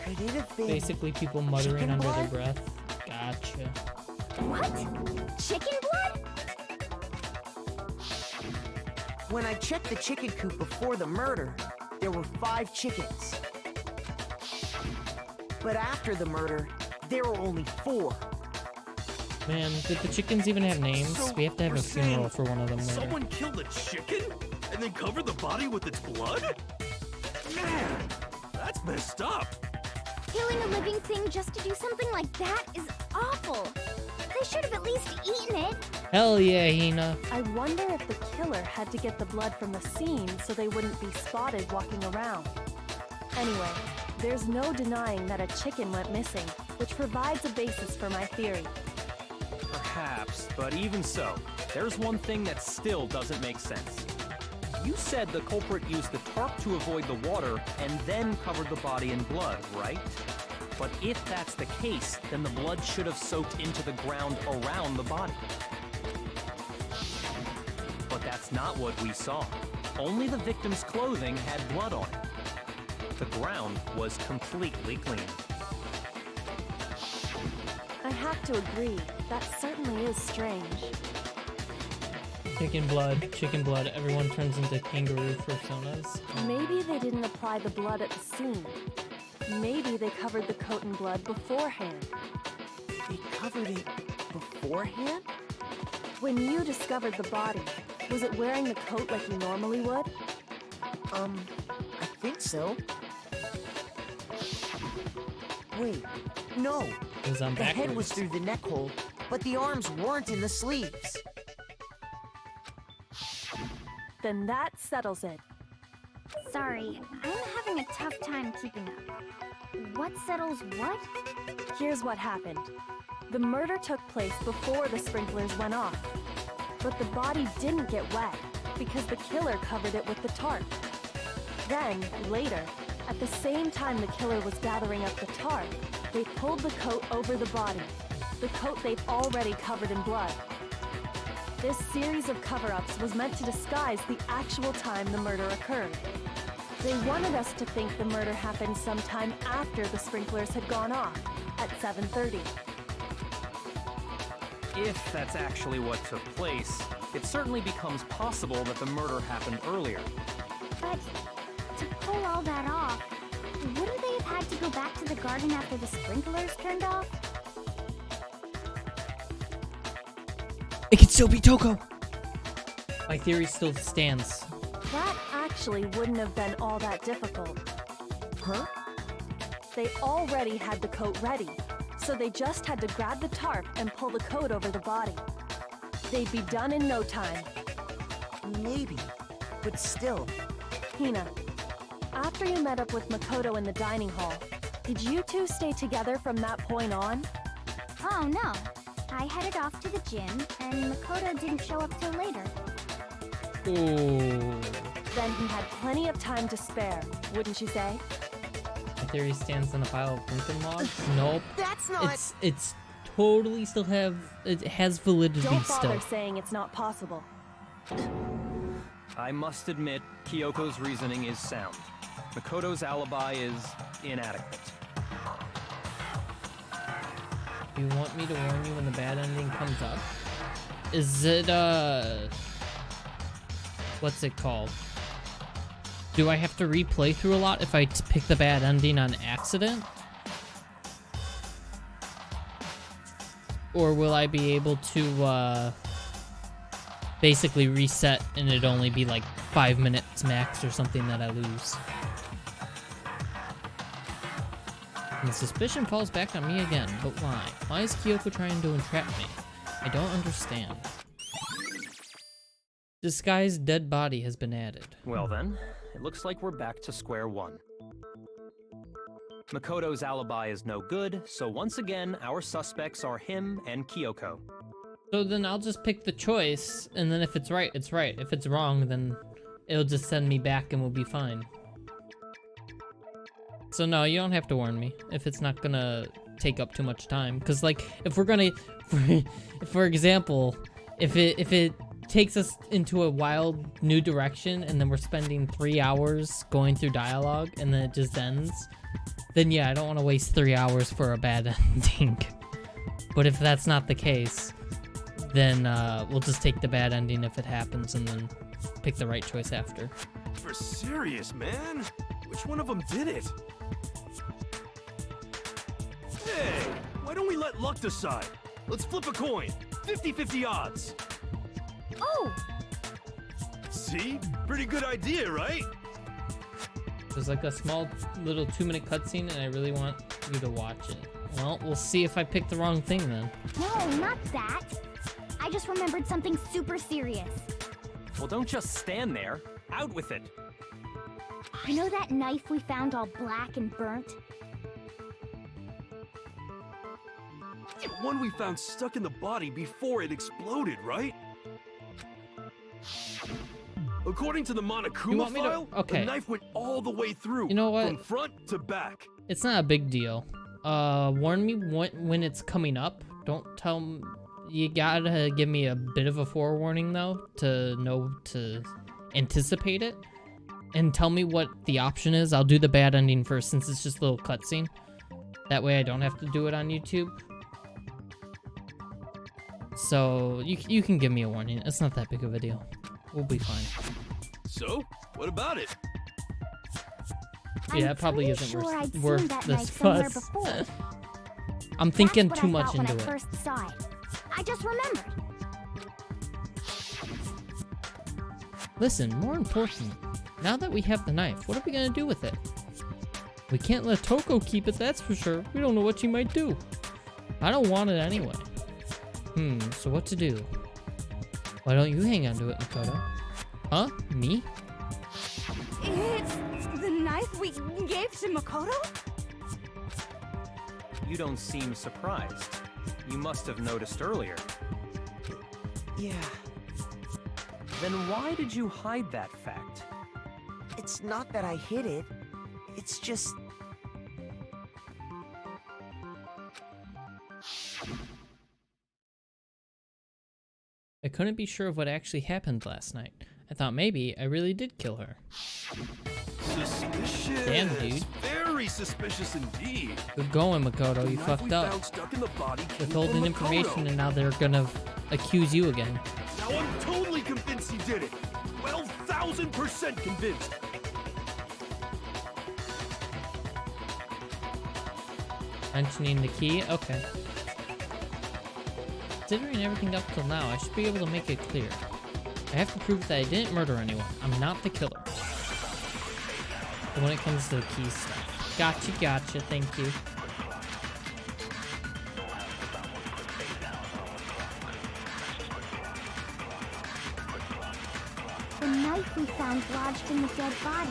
Could it have been... Basically people muttering chicken under their blood? breath. Gotcha. What? Chicken blood? When I checked the chicken coop before the murder, there were 5 chickens. But after the murder, there were only 4. Man, did the chickens even have names? So We have to have we're a funeral saying for one of them later. Someone killed a chicken? And then covered the body with its blood? Man, that's messed up. Killing a living thing just to do something like that is awful. They should have at least eaten it. Hell yeah, Hina. I wonder if the killer had to get the blood from the scene so they wouldn't be spotted walking around. Anyway, there's no denying that a chicken went missing, which provides a basis for my theory. Perhaps, but even so, there's one thing that still doesn't make sense. You said the culprit used the tarp to avoid the water and then covered the body in blood, right? But if that's the case, then the blood should have soaked into the ground around the body. But that's not what we saw. Only the victim's clothing had blood on it. The ground was completely clean. I have to agree, that certainly is strange. Chicken blood. Everyone turns into kangaroo personas. Maybe they didn't apply the blood at the scene. Maybe they covered the coat in blood beforehand. They covered it beforehand? When you discovered the body, was it wearing the coat like you normally would? I think so. Wait, no. It was on The head was backwards. through the neck hole, but the arms weren't in the sleeves. Then that settles it. Sorry, I'm having a tough time keeping up. What settles what? Here's what happened. The murder took place before the sprinklers went off. But the body didn't get wet because the killer covered it with the tarp. Then, later, at the same time the killer was gathering up the tarp, they pulled the coat over the body, the coat they've already covered in blood. This series of cover-ups was meant to disguise the actual time the murder occurred. They wanted us to think the murder happened sometime after the sprinklers had gone off, at 7:30. If that's actually what took place, it certainly becomes possible that the murder happened earlier. But to pull all that off, wouldn't they have had to go back to the garden after the sprinklers turned off? It could still be Toko. My theory still stands. That actually wouldn't have been all that difficult. Huh? They already had the coat ready, so they just had to grab the tarp and pull the coat over the body. They'd be done in no time. Maybe, but still. Hina, after you met up with Makoto in the dining hall, did you two stay together from that point on? Oh no. I headed off to the gym, and Makoto didn't show up till later. Ooh. Then he had plenty of time to spare, wouldn't you say? My theory stands on a pile of Lincoln logs? Nope. That's not. It's totally still it has validity Don't still. bother saying it's not possible. I must admit, Kyoko's reasoning is sound. Makoto's alibi is inadequate. You want me to warn you when the bad ending comes up? Is it, what's it called? Do I have to replay through a lot if I pick the bad ending on accident? Or will I be able to, basically reset and it'd only be like 5 minutes max or something that I lose? And the suspicion falls back on me again, but why? Why is Kyoko trying to entrap me? I don't understand. Disguised dead body has been added. Well then, it looks like we're back to square one. Makoto's alibi is no good, so once again, our suspects are him and Kyoko. So then I'll just pick the choice, and then if it's right, it's right. If it's wrong, then it'll just send me back and we'll be fine. So no, you don't have to warn me if it's not gonna take up too much time. Cause like, if we're gonna, for example, if it takes us into a wild new direction and then we're spending 3 hours going through dialogue and then it just ends, then yeah, I don't want to waste 3 hours for a bad ending. But if that's not the case, then we'll just take the bad ending if it happens and then pick the right choice after. For serious, man? Which one of them did it? Hey, why don't we let luck decide? Let's flip a coin. 50-50 odds. Oh! See? Pretty good idea, right? There's like a small little 2-minute cutscene and I really want you to watch it. Well, we'll see if I pick the wrong thing then. No, not that. I just remembered something super serious. Well, don't just stand there. Out with it. You know that knife we found all black and burnt? The one we found stuck in the body before it exploded, right? According to the You Monokuma want me to- file, okay. the knife went all the way through. You know what? From front to back. It's not a big deal. Warn me when it's coming up. Don't tell me. You gotta give me a bit of a forewarning though to know to anticipate it. And tell me what the option is. I'll do the bad ending first since it's just a little cutscene. That way I don't have to do it on YouTube. So you can give me a warning. It's not that big of a deal. We'll be fine. So, what about it? Yeah, I'm it probably pretty isn't sure I'd seen worth that this knife somewhere fuss. before. I'm thinking That's too what I much thought into when it. I first saw it. I just remembered. Listen, more important, now that we have the knife, what are we gonna do with it? We can't let Toko keep it, that's for sure. We don't know what she might do. I don't want it anyway. So what to do? Why don't you hang on to it, Makoto? Huh? Me? It's the knife we gave to Makoto? You don't seem surprised. You must have noticed earlier. Yeah, Then why did you hide that fact? it's not that I hid it. It's just... I couldn't be sure of what actually happened last night. I thought maybe I really did kill her. Suspicious. Damn, dude. Very suspicious indeed. Good going, Makoto. You The knife fucked we up. found stuck in the body came Withholding from information, Makoto. and now they're gonna accuse you again. Now I'm totally convinced he did it. 12,000% convinced. Mentioning the key? Okay. Considering everything up till now, I should be able to make it clear. I have to prove that I didn't murder anyone. I'm not the killer. But when it comes to the key stuff. Gotcha, thank you. The knife we found lodged in the dead body.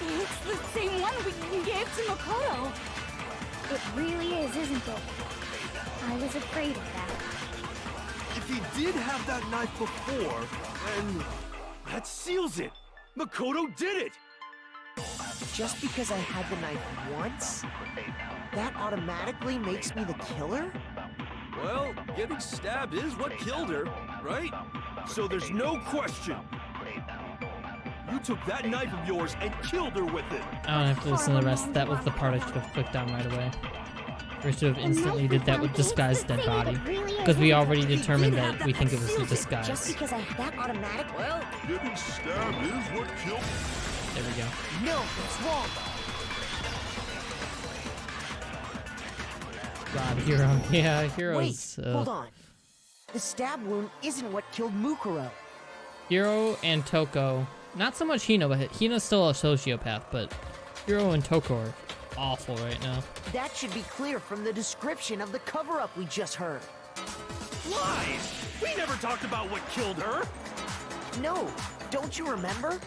It's the same one we gave to Makoto. It really is, isn't it? I was afraid of that. If he did have that knife before, then that seals it. Makoto did it. Just because I had the knife once, that automatically makes me the killer? Well, getting stabbed is what killed her, right? So there's no question. You took that knife of yours and killed her with it. I don't have to listen to the rest. That was the part I should have clicked on right away. Or should have instantly did that with disguised dead body. Because we already determined that we think it was a Just disguise. because I that automatic? Well, Getting stabbed is what killed. There we go. no, it's wrong. God, Hero. Yeah, Hero's... Wait, hold on. The stab wound isn't what killed Mukuro. Hiro and Toko, not so much Hino, but Hino's still a sociopath, but Hiro and Toko are awful right now. That should be clear from the description of the cover-up we just heard. Lies! We never talked about what killed her. No, don't you remember?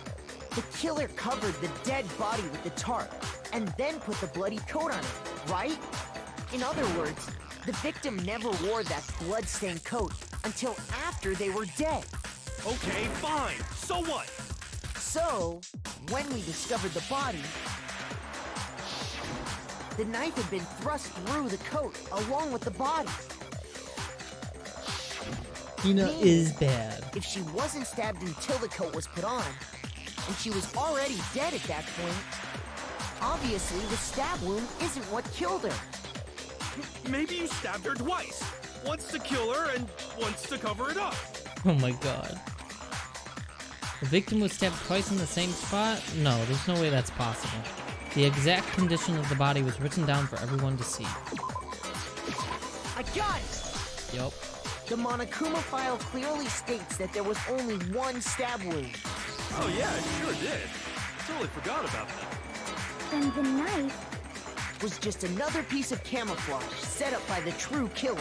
The killer covered the dead body with the tarp, and then put the bloody coat on it, right? In other words, the victim never wore that blood-stained coat until after they were dead. Okay, fine. So what? So, when we discovered the body, the knife had been thrust through the coat along with the body. Hino Meaning, is bad. if she wasn't stabbed until the coat was put on, and she was already dead at that point, obviously the stab wound isn't what killed her. Maybe you stabbed her twice. Once to kill her and once to cover it up. Oh my god. The victim was stabbed twice in the same spot? No, there's no way that's possible. The exact condition of the body was written down for everyone to see. I got it! Yup. The Monokuma file clearly states that there was only one stab wound. Oh yeah, it sure did. Totally forgot about that. Then the knife... Was just another piece of camouflage set up by the true killer.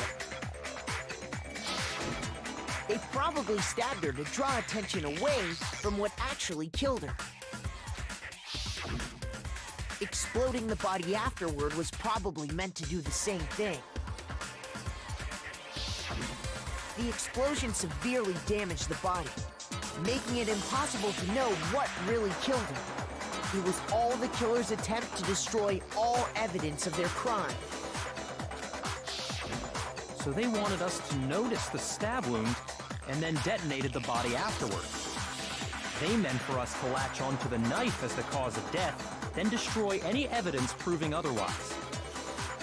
They probably stabbed her to draw attention away from what actually killed her. Exploding the body afterward was probably meant to do the same thing. The explosion severely damaged the body, making it impossible to know what really killed her. It was all the killer's attempt to destroy all evidence of their crime. So they wanted us to notice the stab wound and then detonated the body afterward. They meant for us to latch onto the knife as the cause of death, then destroy any evidence proving otherwise.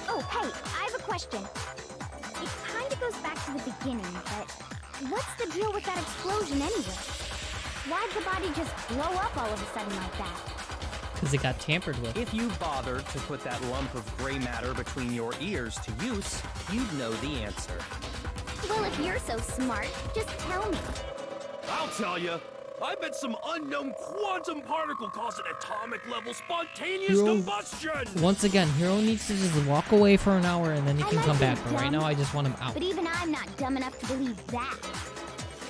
Oh, hey, I have a question. It kinda goes back to the beginning, but what's the deal with that explosion anyway? Why'd the body just blow up all of a sudden like that? Because it got tampered with. If you bothered to put that lump of gray matter between your ears to use, you'd know the answer. Well, if you're so smart, just tell me. I'll tell you. I bet some unknown quantum particle caused an atomic-level spontaneous Hero- combustion! Once again, Hero needs to just walk away for an hour and then he I can might come be back. But right dumb, now, I just want him out. But even I'm not dumb enough to believe that.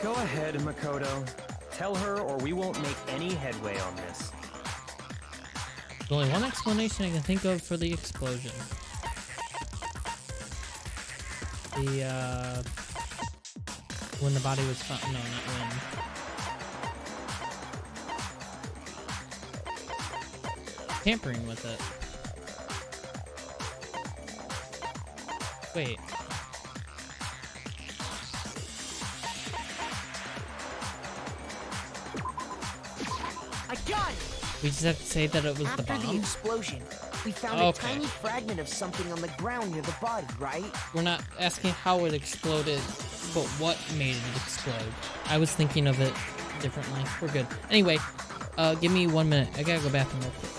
Go ahead, Makoto. Tell her or we won't make any headway on this. There's only one explanation I can think of for the explosion. When the body was found. No, not when. Tampering with it. Wait. I got it! We just have to say that it was the After the bomb? explosion, we found Okay. a tiny fragment of something on the ground near the body, right? We're not asking how it exploded, but what made it explode. I was thinking of it differently. We're good. Anyway, give me 1 minute. I gotta go bathroom real quick.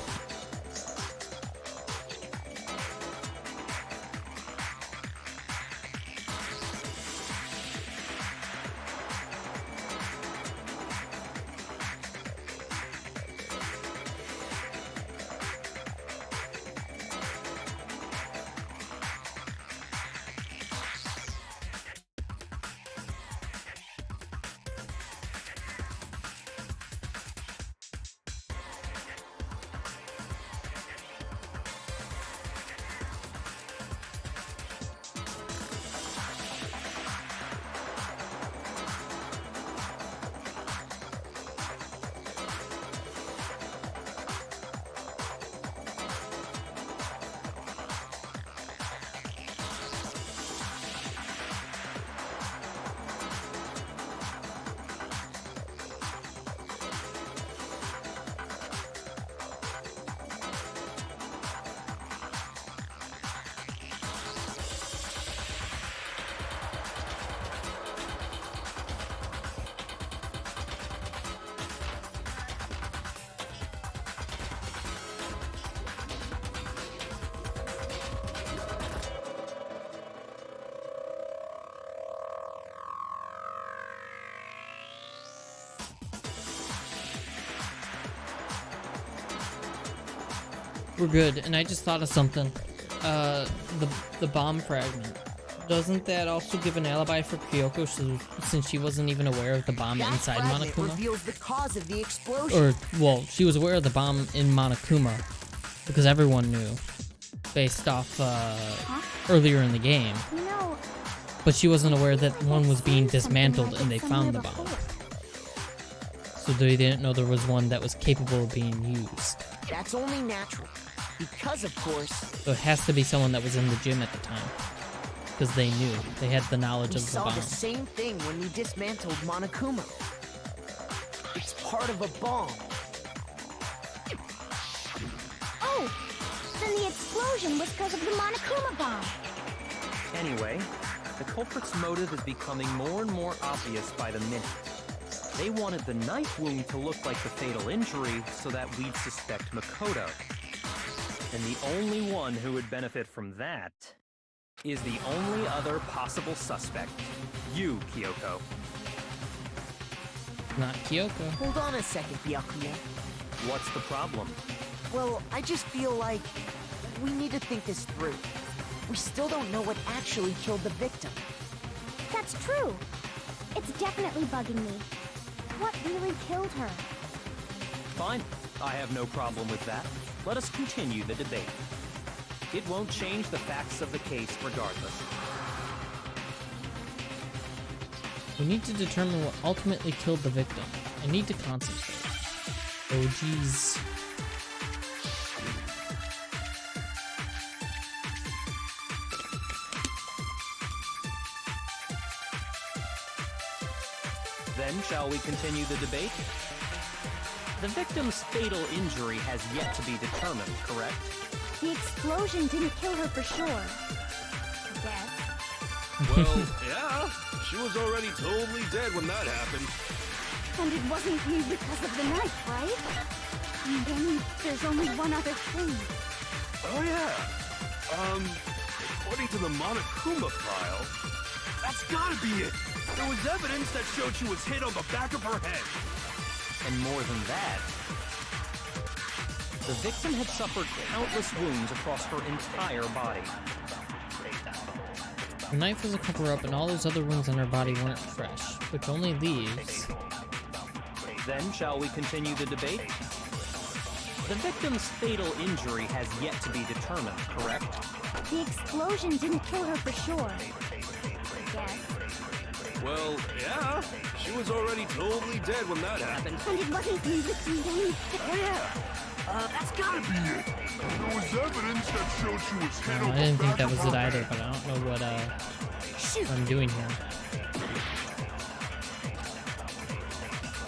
We're good, and I just thought of something. The bomb fragment. Doesn't that also give an alibi for Kyoko since she wasn't even aware of the bomb That inside fragment Monokuma? reveals the cause of the explosion. Or, well, she was aware of the bomb in Monokuma because everyone knew based off earlier in the game. You know, But she wasn't aware that one was being I've seen something dismantled like and it they found the somewhere bomb. before. So they didn't know there was one that was capable of being used. That's only natural. Because, of course, So it has to be someone that was in the gym at the time. Because they knew. They had the knowledge we of the saw bomb. the same thing when we dismantled Monokuma. It's part of a bomb. Oh, then the explosion was because of the Monokuma bomb. Anyway, the culprit's motive is becoming more and more obvious by the minute. They wanted the knife wound to look like the fatal injury so that we'd suspect Makoto. And the only one who would benefit from that is the only other possible suspect. You, Kyoko. Not Kyoko. Hold on a second, Byakuya. What's the problem? Well, I just feel like we need to think this through. We still don't know what actually killed the victim. That's true. It's definitely bugging me. What really killed her? Fine. I have no problem with that. Let us continue the debate. It won't change the facts of the case regardless. We need to determine what ultimately killed the victim. I need to concentrate. Oh, jeez. Then, shall we continue the debate? The victim's fatal injury has yet to be determined, correct? The explosion didn't kill her for sure. I guess. Well, yeah. She was already totally dead when that happened. And it wasn't me because of the knife, right? And then there's only one other thing. Oh, yeah. According to the Monokuma file, that's gotta be it. There was evidence that showed she was hit on the back of her head. And more than that, the victim had suffered countless wounds across her entire body. The knife was a cover-up, and all those other wounds on her body weren't fresh, which only leaves... Then, shall we continue the debate? The victim's fatal injury has yet to be determined, correct? The explosion didn't kill her for sure. Yes. Well, yeah. She was already totally dead when that happened. And it wasn't me with me. Oh, yeah. That's gotta be it. There was evidence that showed she was hit I didn't think that was it either, but I don't know what I'm doing here.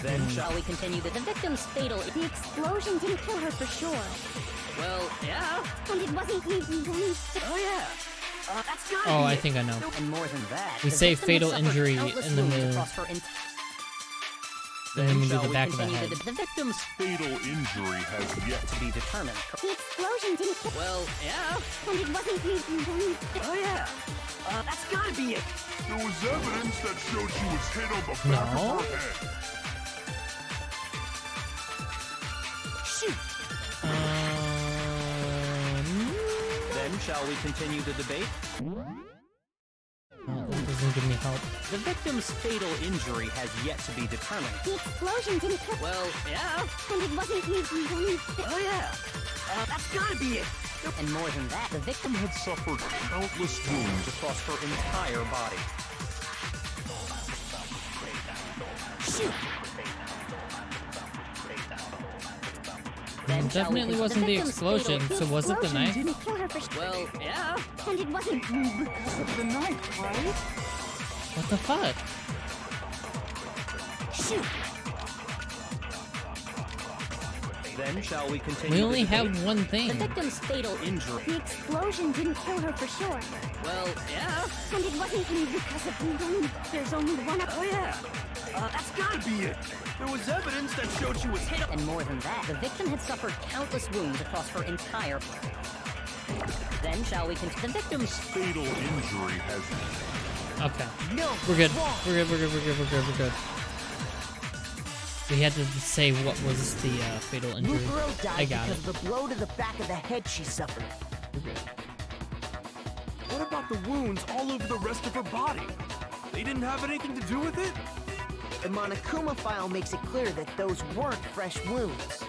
Then shall we continue the victim's fatal... The explosion didn't kill her for sure. Well, yeah. And it wasn't me. Oh, yeah. That's gotta Oh, be I it. think I know. And more than that, We the say victim fatal had suffered injury, countless and then wounds the- across her And then we do shall the we back of the continue head. The victim's Fatal injury has yet to be determined. The explosion didn't kill Well, yeah. And it wasn't me. Oh, yeah. That's gotta be it. There was evidence that showed she was hit on the back No. of her head. Shoot. Then shall we continue the debate? Oh, that doesn't give me help. The victim's fatal injury has yet to be determined. The explosion didn't kill Well, yeah. And it wasn't me. Oh, yeah. That's gotta be it. And more than that, the victim had Suffered countless wounds. across her entire body. shoot. It definitely wasn't the explosion, so was it the knife? Didn't kill her for Well, yeah. And it wasn't because of the knife, right? What the fuck? Shoot. Then shall we continue? We only the debate? have one The thing. victim's fatal injury. The explosion didn't kill her for sure. Well, yeah. And it wasn't because of the There's only one. Oh yeah. That's gotta be it. There was evidence that showed she was hit. And more than that, the victim had suffered countless wounds across her entire body. Then shall we continue? The victim's Fatal injury has. Okay. No, We're good. wrong. We're good. We had to say what was the fatal injury. Mukuro died I got because it. of the blow to the back of the head she suffered. We're good. What about the wounds all over the rest of her body? They didn't have anything to do with it? The Monokuma file makes it clear that those weren't fresh wounds.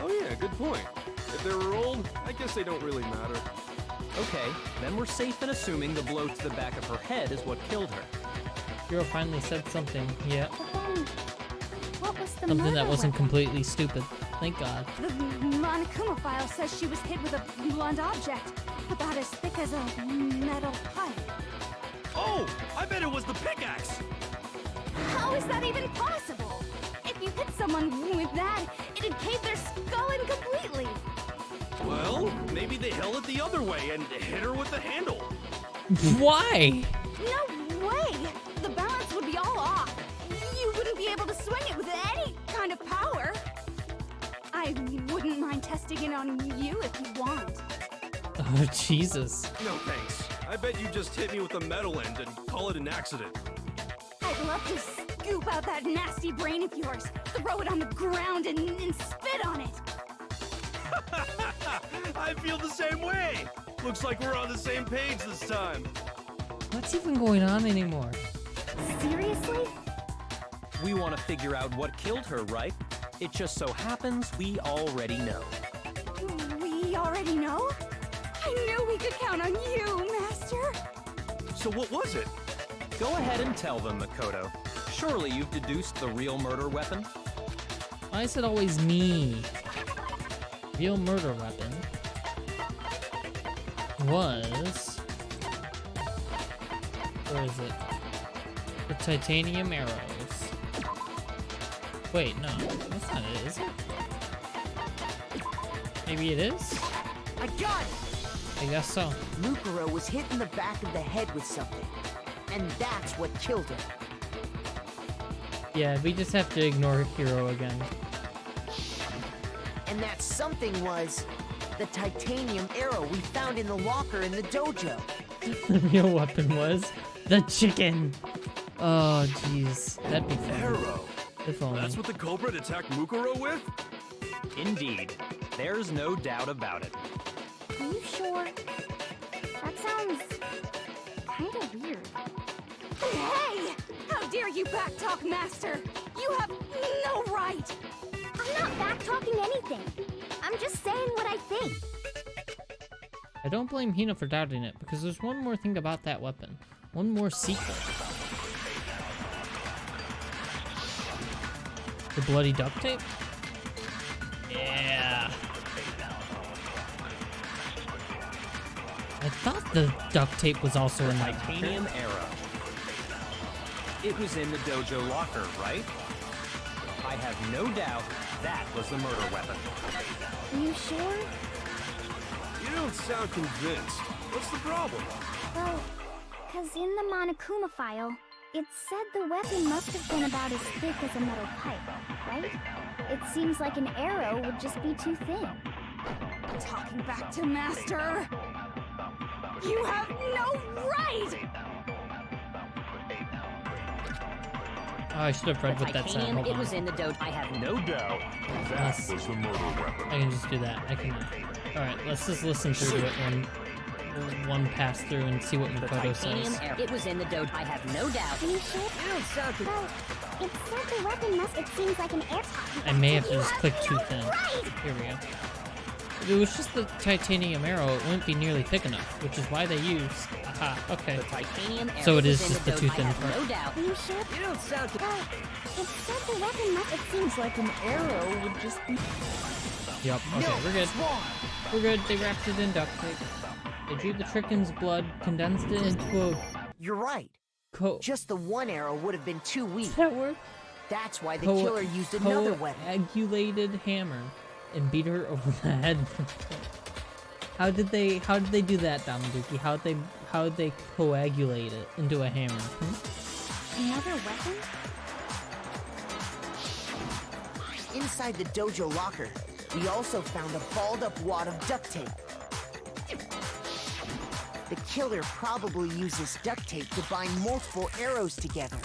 Oh yeah, good point. If they were old, I guess they don't really matter. Okay, then we're safe in assuming the blow to the back of her head is what killed her. Hero finally said something. Yeah. But then, what was the Something murder that wasn't weapon? completely stupid. Thank God. The Monokuma file says she was hit with a blunt object, about as thick as a metal pipe. Oh, I bet it was the pickaxe. How is that even possible? If you hit someone with that, it'd cave their skull in completely. Well, maybe they held it the other way and hit her with the handle. Why? No way! The balance would be all off. You wouldn't be able to swing it with any kind of power. I wouldn't mind testing it on you if you want. Oh, Jesus. No thanks. I bet you just hit me with the metal end and call it an accident. I'd love to scoop out that nasty brain of yours, throw it on the ground, and spit on it. I feel the same way. Looks like we're on the same page this time. What's even going on anymore? Seriously? We want to figure out what killed her, right? It just so happens we already know. We already know? I knew we could count on you, Master. So what was it? Go ahead and tell them, Makoto. Surely you've deduced the real murder weapon? Why is it always me? Real murder weapon was... Where is it? The titanium arrows. Wait, no. That's not it, is it? Maybe it is? I got it! I guess so. Mukuro was hit in the back of the head with something. And that's what killed her. Yeah, we just have to ignore Hero again. And that something was the titanium arrow we found in the locker in the dojo. The real weapon was the chicken. Oh, jeez. That'd be fun. Arrow. If only. That's what the culprit attacked Mukuro with? Indeed. There's no doubt about it. Are you sure? That sounds kind of weird. Hey! How dare you backtalk, Master! You have no right! I'm not back-talking anything. I'm just saying what I think. I don't blame Hina for doubting it, because there's one more thing about that weapon. One more secret. The bloody duct tape? Yeah. I thought the duct tape was also in that Titanium arrow. It was in the dojo locker, right? I have no doubt that was the murder weapon. Are you sure? You don't sound convinced. What's the problem? Well, because in the Monokuma file, it said the weapon must have been about as thick as a metal pipe, right? It seems like an arrow would just be too thin. Talking back to Master! You have no right! Oh, I should have read The what that said. titanium, Hold it on. was in the dojo. I have no doubt. That was the murder weapon. I can just do that. I can. Alright, let's just listen through to it one pass through and see what Makoto titanium says. arrow. It was in the dojo. I have no doubt. Are you sure? Well, it said the weapon must. It seems like an air. I may have to just click too thin. Here we go. If it was just the titanium arrow, it wouldn't be nearly thick enough, which is why they used. Aha, okay. The titanium arrow So it is was in just the dojo. too I thin have part. no doubt. Are you sure? You don't sound. Well, it said the weapon must. It seems like an arrow would just be. Yep, okay, we're good. We're good, they wrapped it in duct tape. They drew the Tricken's blood, condensed it into a You're right. Just the one arrow would have been too weak. Does that work? That's why the killer used another weapon. Coagulated hammer and beat her over the head. How did they do that, Damaduki? How'd they coagulate it into a hammer? Another weapon? Inside the dojo locker, we also found a balled up wad of duct tape. The killer probably uses duct tape to bind multiple arrows together.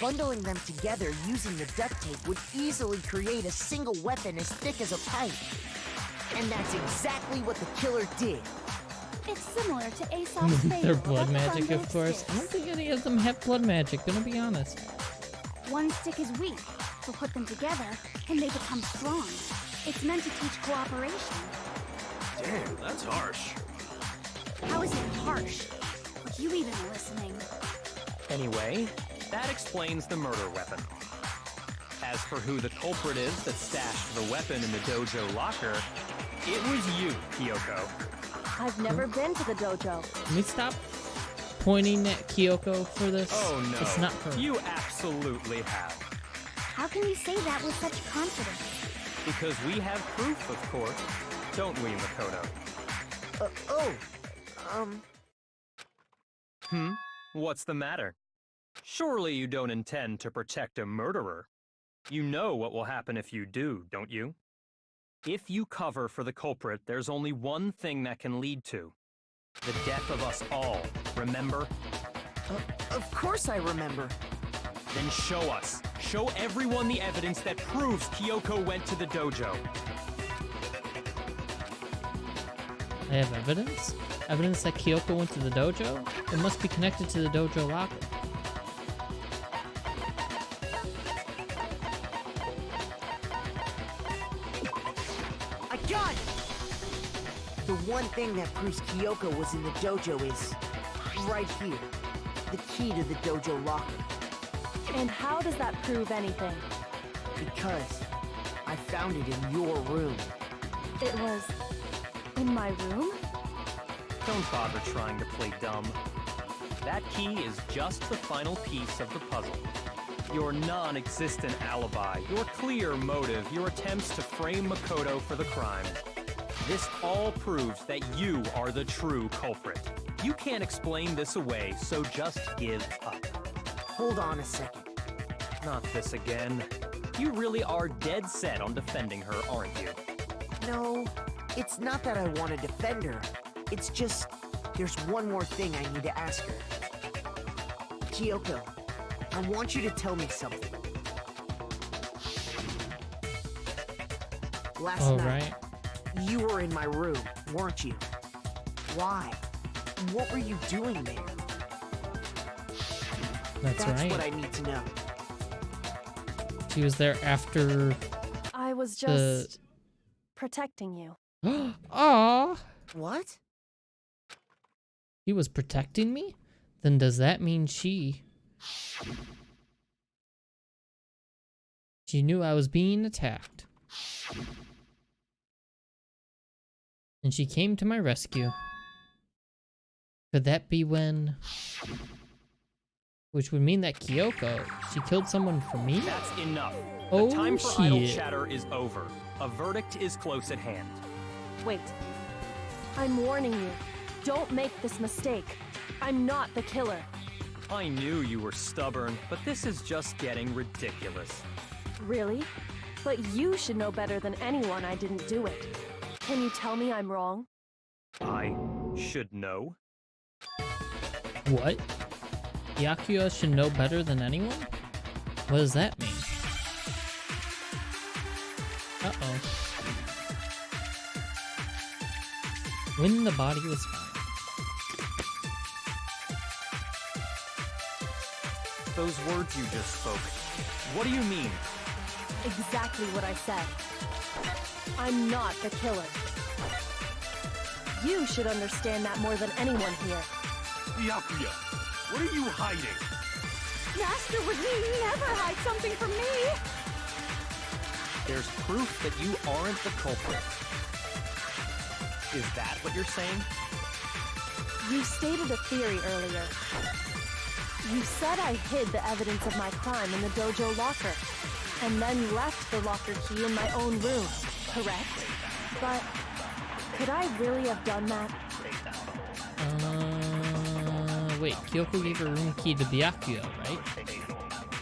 Bundling them together using the duct tape would easily create a single weapon as thick as a pipe. And that's exactly what the killer did. It's similar to Aesop's fable. Their blood about the magic, bundle of course. sticks. I don't think any of them have blood magic, gonna be honest. One stick is weak, so put them together, and they become strong. It's meant to teach cooperation. Damn, that's harsh. How is it harsh? Are you even listening? Anyway, that explains the murder weapon. As for who the culprit is that stashed the weapon in the dojo locker, it was you, Kyoko. I've never been to the dojo. Can we stop pointing at Kyoko for this? Oh no, It's not her. you absolutely have. How can you say that with such confidence? Because we have proof, of course. Don't we, Makoto? What's the matter? Surely you don't intend to protect a murderer. You know what will happen if you do, don't you? If you cover for the culprit, there's only one thing that can lead to. The death of us all, remember? Of course I remember. Then show us. Show everyone the evidence that proves Kyoko went to the dojo. I have evidence? Evidence that Kyoko went to the dojo? It must be connected to the dojo locker. I got it! The one thing that proves Kyoko was in the dojo is right here. The key to the dojo locker. And how does that prove anything? Because I found it in your room. It was in my room? Don't bother trying to play dumb. That key is just the final piece of the puzzle. Your non-existent alibi, your clear motive, your attempts to frame Makoto for the crime. This all proves that you are the true culprit. You can't explain this away, so just give up. Hold on a second. Not this again. You really are dead set on defending her, aren't you? No, it's not that I want to defend her. It's just, there's one more thing I need to ask her. Kyoko, I want you to tell me something. last night. right. You were in my room, weren't you? Why? What were you doing there? That's That's right. what I need to know. She was there after. I was just protecting you. Aw. What? He was protecting me? Then does that mean she knew I was being attacked? And she came to my rescue. Could that be when... Which would mean that Kyoko, she killed someone for me? That's enough. Oh, the time for idle shit. chatter is over. A verdict is close at hand. Wait. I'm warning you. Don't make this mistake. I'm not the killer. I knew you were stubborn, but this is just getting ridiculous. Really? But you should know better than anyone I didn't do it. Can you tell me I'm wrong? I should know. What? Byakuya should know better than anyone? What does that mean? Uh-oh. When the body was found. Those words you just spoke. What do you mean? Exactly what I said. I'm not the killer. You should understand that more than anyone here. Byakuya, what are you hiding? Master would never hide something from me! There's proof that you aren't the culprit. Is that what you're saying? You stated a theory earlier. You said I hid the evidence of my crime in the dojo locker, and then left the locker key in my own room, correct? But could I really have done that? Wait, Kyoko gave her room key to Byakuya, right?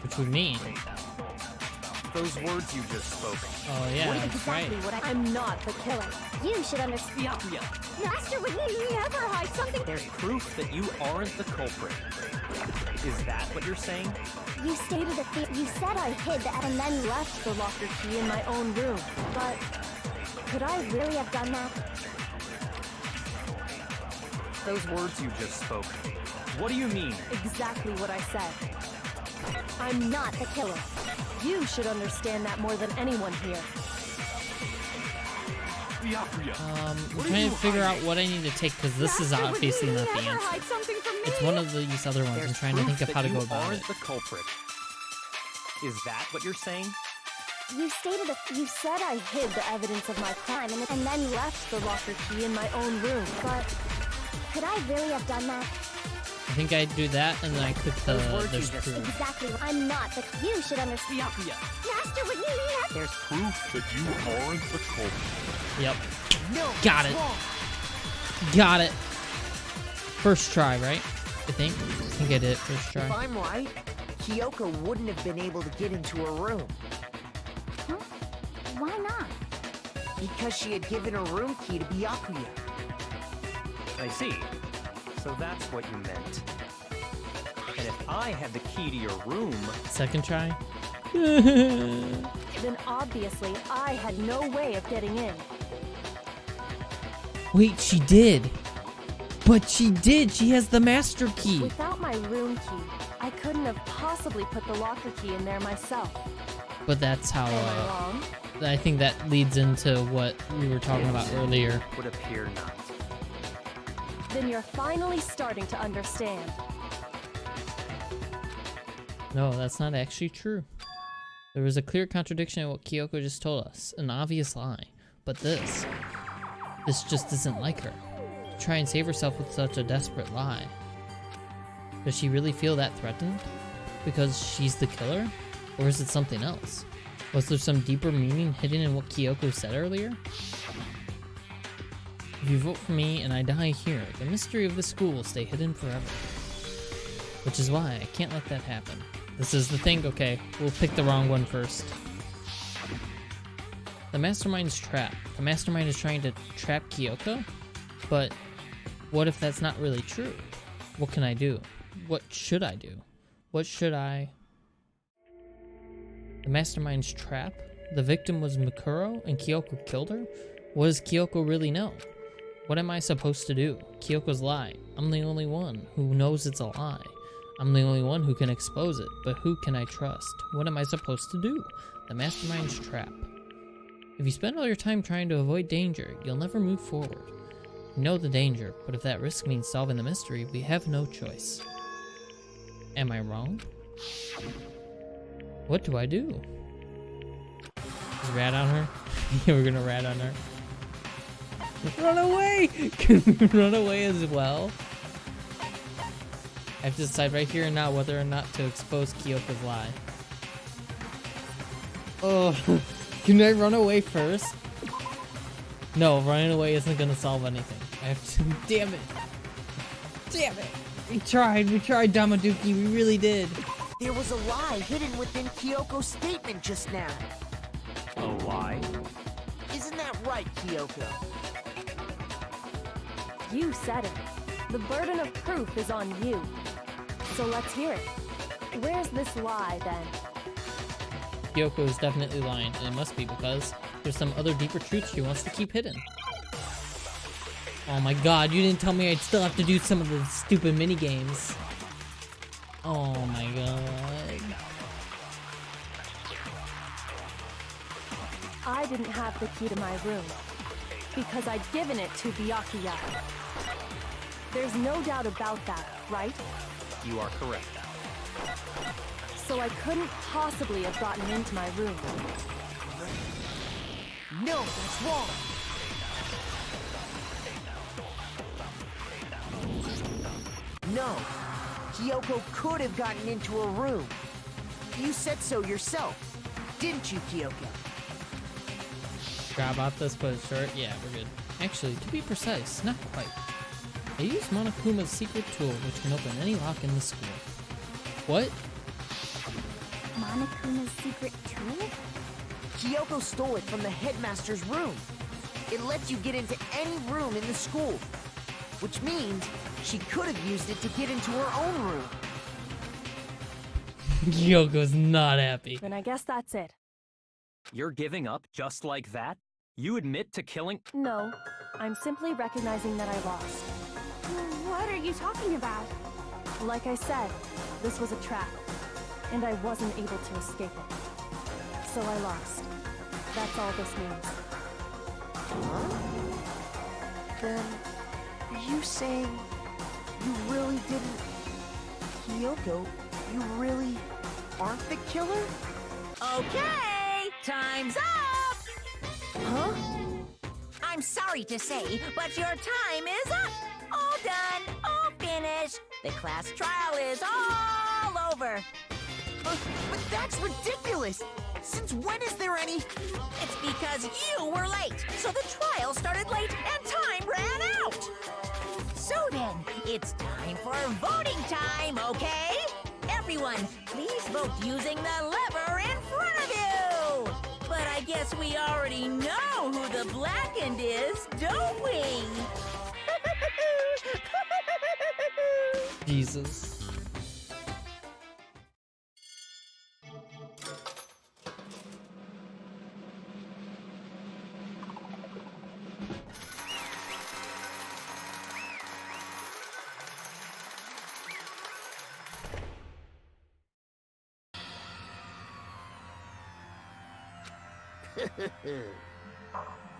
Which would mean... Those words you just spoke. Oh yeah, that's right. I'm not the killer. You should understand. Master would never hide something. There's proof that you aren't the culprit. Is that what you're saying? You stated you said I hid the And then left the locker key in my own room. But could I really have done that? Those words you just spoke. What do you mean? Exactly what I said. I'm not the killer. You should understand that more than anyone here. Byakuya, I'm trying to figure out what I need to take, because this is obviously not the answer. hide something from me. It's one of these other ones. I'm trying to think of how to go about it. Aren't the culprit. Is that what you're saying? You said I hid the evidence of my crime and then left the locker key in my own room. But could I really have done that? I think I'd do that, and then I click the there's proof. Exactly. I'm not the. You should understand. Master would never. there's proof that you aren't the culprit. Yep. No, Got it's it. wrong. Got it. First try, right? I think I did it first If try. I'm right, Kyoko wouldn't have been able to get into her room Huh? Why not? because she had given her room key to Byakuya. I see. So that's what you meant. And if I had the key to your room, Second try. Then obviously I had no way of getting in. Wait, she did. But she did. She has the master key. Without my room key, I couldn't have possibly put the locker key in there myself. But that's how. Am I wrong? I think that leads into what we were talking about earlier. would appear not. Then you're finally starting to understand. No, that's not actually true. There was a clear contradiction in what Kyoko just told us. An obvious lie. But this just isn't like her. To try and save herself with such a desperate lie. Does she really feel that threatened? Because she's the killer? Or is it something else? Was there some deeper meaning hidden in what Kyoko said earlier? If you vote for me and I die here, the mystery of the school will stay hidden forever. Which is why I can't let that happen. This is the thing, okay, we'll pick the wrong one first. The mastermind's trapped. The mastermind is trying to trap Kyoko? But what if that's not really true? What can I do? What should I do? What should I... The mastermind's trap? The victim was Mikuro and Kyoko killed her? What does Kyoko really know? What am I supposed to do? Kyoko's lie. I'm the only one who knows it's a lie. I'm the only one who can expose it, but who can I trust? What am I supposed to do? The mastermind's trap. If you spend all your time trying to avoid danger, you'll never move forward. We know the danger, but if that risk means solving the mystery, we have no choice. Am I wrong? What do I do? Just rat on her? Yeah, we're gonna rat on her. Run away! Can we run away as well? I have to decide right here and now whether or not to expose Kyoko's lie. Oh, can I run away first? No, running away isn't gonna solve anything. I have to. Damn it! Damn it! We tried, Damaduki, we really did. There was a lie hidden within Kyoko's statement just now. A lie? Isn't that right, Kyoko? You said it. The burden of proof is on you. So let's hear it. Where's this lie, then? Kyoko is definitely lying, and it must be because there's some other deeper truth she wants to keep hidden. Oh my god, you didn't tell me I'd still have to do some of the stupid mini games. Oh my god. I didn't have the key to my room because I'd given it to Byakuya. There's no doubt about that, right? You are correct. So I couldn't possibly have gotten into my room. No, that's wrong. No, Kyoko could have gotten into her room. You said so yourself, didn't you, Kyoko? Grab out this, put it short. Yeah, we're good. Actually, to be precise, not quite. I used Monokuma's secret tool, which can open any lock in the school. What? Monokuma's secret tool? Kyoko stole it from the headmaster's room. It lets you get into any room in the school, which means she could have used it to get into her own room. Kyoko's not happy. Then I guess that's it. You're giving up just like that? You admit to killing— No, I'm simply recognizing that I lost. What are you talking about? Like I said, this was a trap, and I wasn't able to escape it. So I lost. That's all this means. Huh? Then, are you saying you really didn't... Kyoko, you really aren't the killer? Okay, time's up! Huh? I'm sorry to say, but your time is up! All done, all finished. The class trial is all over. But that's ridiculous! Since when is there any... It's because you were late, so the trial started late and time ran out. So then, it's time for voting time, okay? Everyone, please vote using the lever in front of you. But I guess we already know who the blackened is, don't we? Jesus.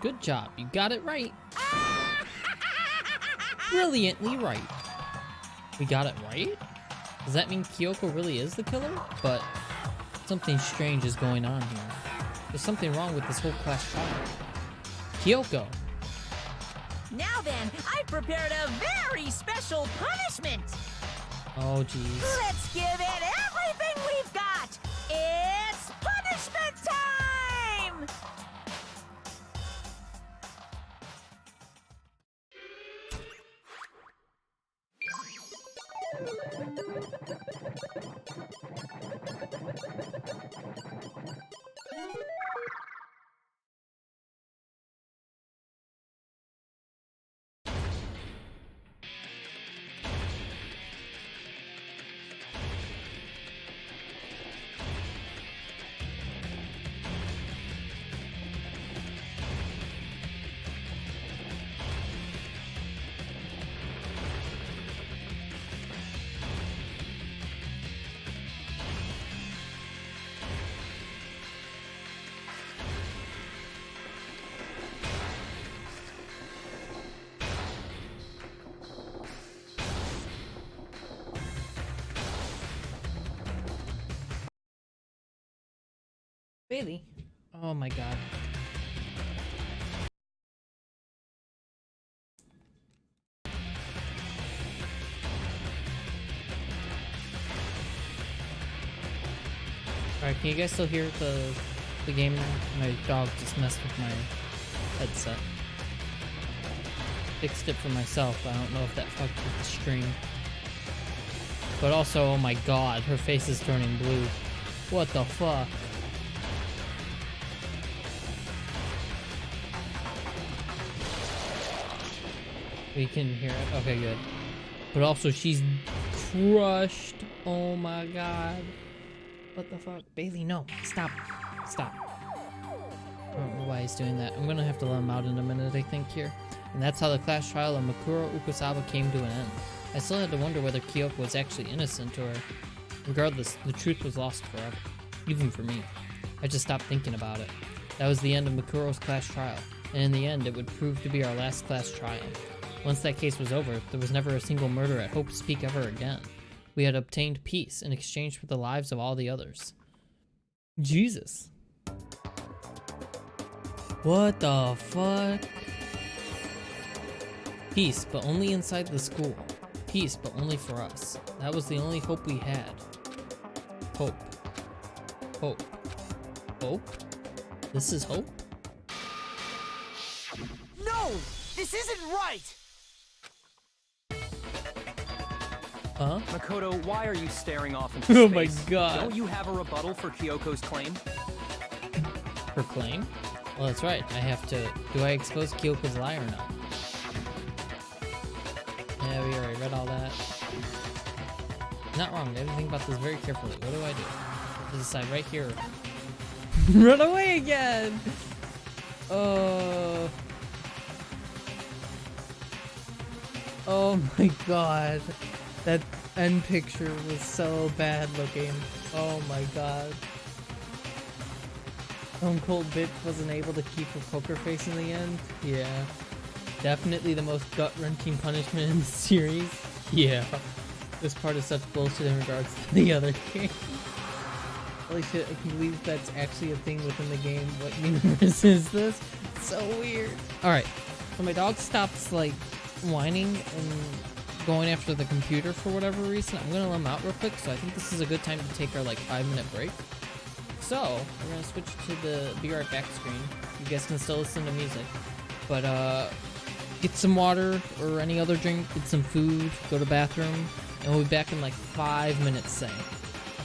Good job, you got it right. Brilliantly right. We got it right? Does that mean Kyoko really is the killer? But something strange is going on here. There's something wrong with this whole class trial. Kyoko! Now then, I've prepared a very special punishment. Oh jeez. Let's give it everything we've got. It's punishment time! Bailey. Oh my god. Alright, can you guys still hear the game now? My dog just messed with my headset. Fixed it for myself, but I don't know if that fucked with the stream. But also, oh my god, her face is turning blue. What the fuck? We can hear it? Okay, good. But also, she's crushed. Oh my god. What the fuck? Bailey, no. Stop. Stop. I don't know why he's doing that. I'm gonna have to let him out in a minute, I think, here. And that's how the class trial of Makuro Ukusaba came to an end. I still had to wonder whether Kyoko was actually innocent, or... Regardless, the truth was lost forever. Even for me. I just stopped thinking about it. That was the end of Makuro's class trial. And in the end, it would prove to be our last class trial. Once that case was over, there was never a single murder at Hope's Peak ever again. We had obtained peace in exchange for the lives of all the others. Jesus. What the fuck? Peace, but only inside the school. Peace, but only for us. That was the only hope we had. Hope. Hope. Hope? This is hope? No! This isn't right! Huh? Makoto, why are you staring off into space? Oh my god. Don't you have a rebuttal for Kyoko's claim? Her claim? Well, that's right. I have to... Do I expose Kyoko's lie or not? Yeah, we already read all that. Not wrong. I have to think about this very carefully. What do I do? I have to decide right here. Run away again! Oh... Oh my god. That end picture was so bad looking. Oh my god. Stone Cold Bitch wasn't able to keep her poker face in the end? Yeah. Definitely the most gut-wrenching punishment in the series. Yeah. This part is such bullshit in regards to the other game. Holy shit, I can't believe that's actually a thing within the game. What universe is this? It's so weird. Alright. So my dog stops, like, whining and going after the computer for whatever reason. I'm gonna let him out real quick, so I think this is a good time to take our like 5-minute break. So we're gonna switch to the Be Right Back screen. You guys can still listen to music, but get some water or any other drink, get some food, go to the bathroom, and we'll be back in like 5 minutes, say.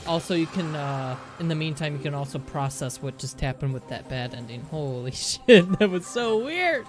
Also, you can in the meantime you can also process what just happened with that bad ending. Holy shit, that was so weird.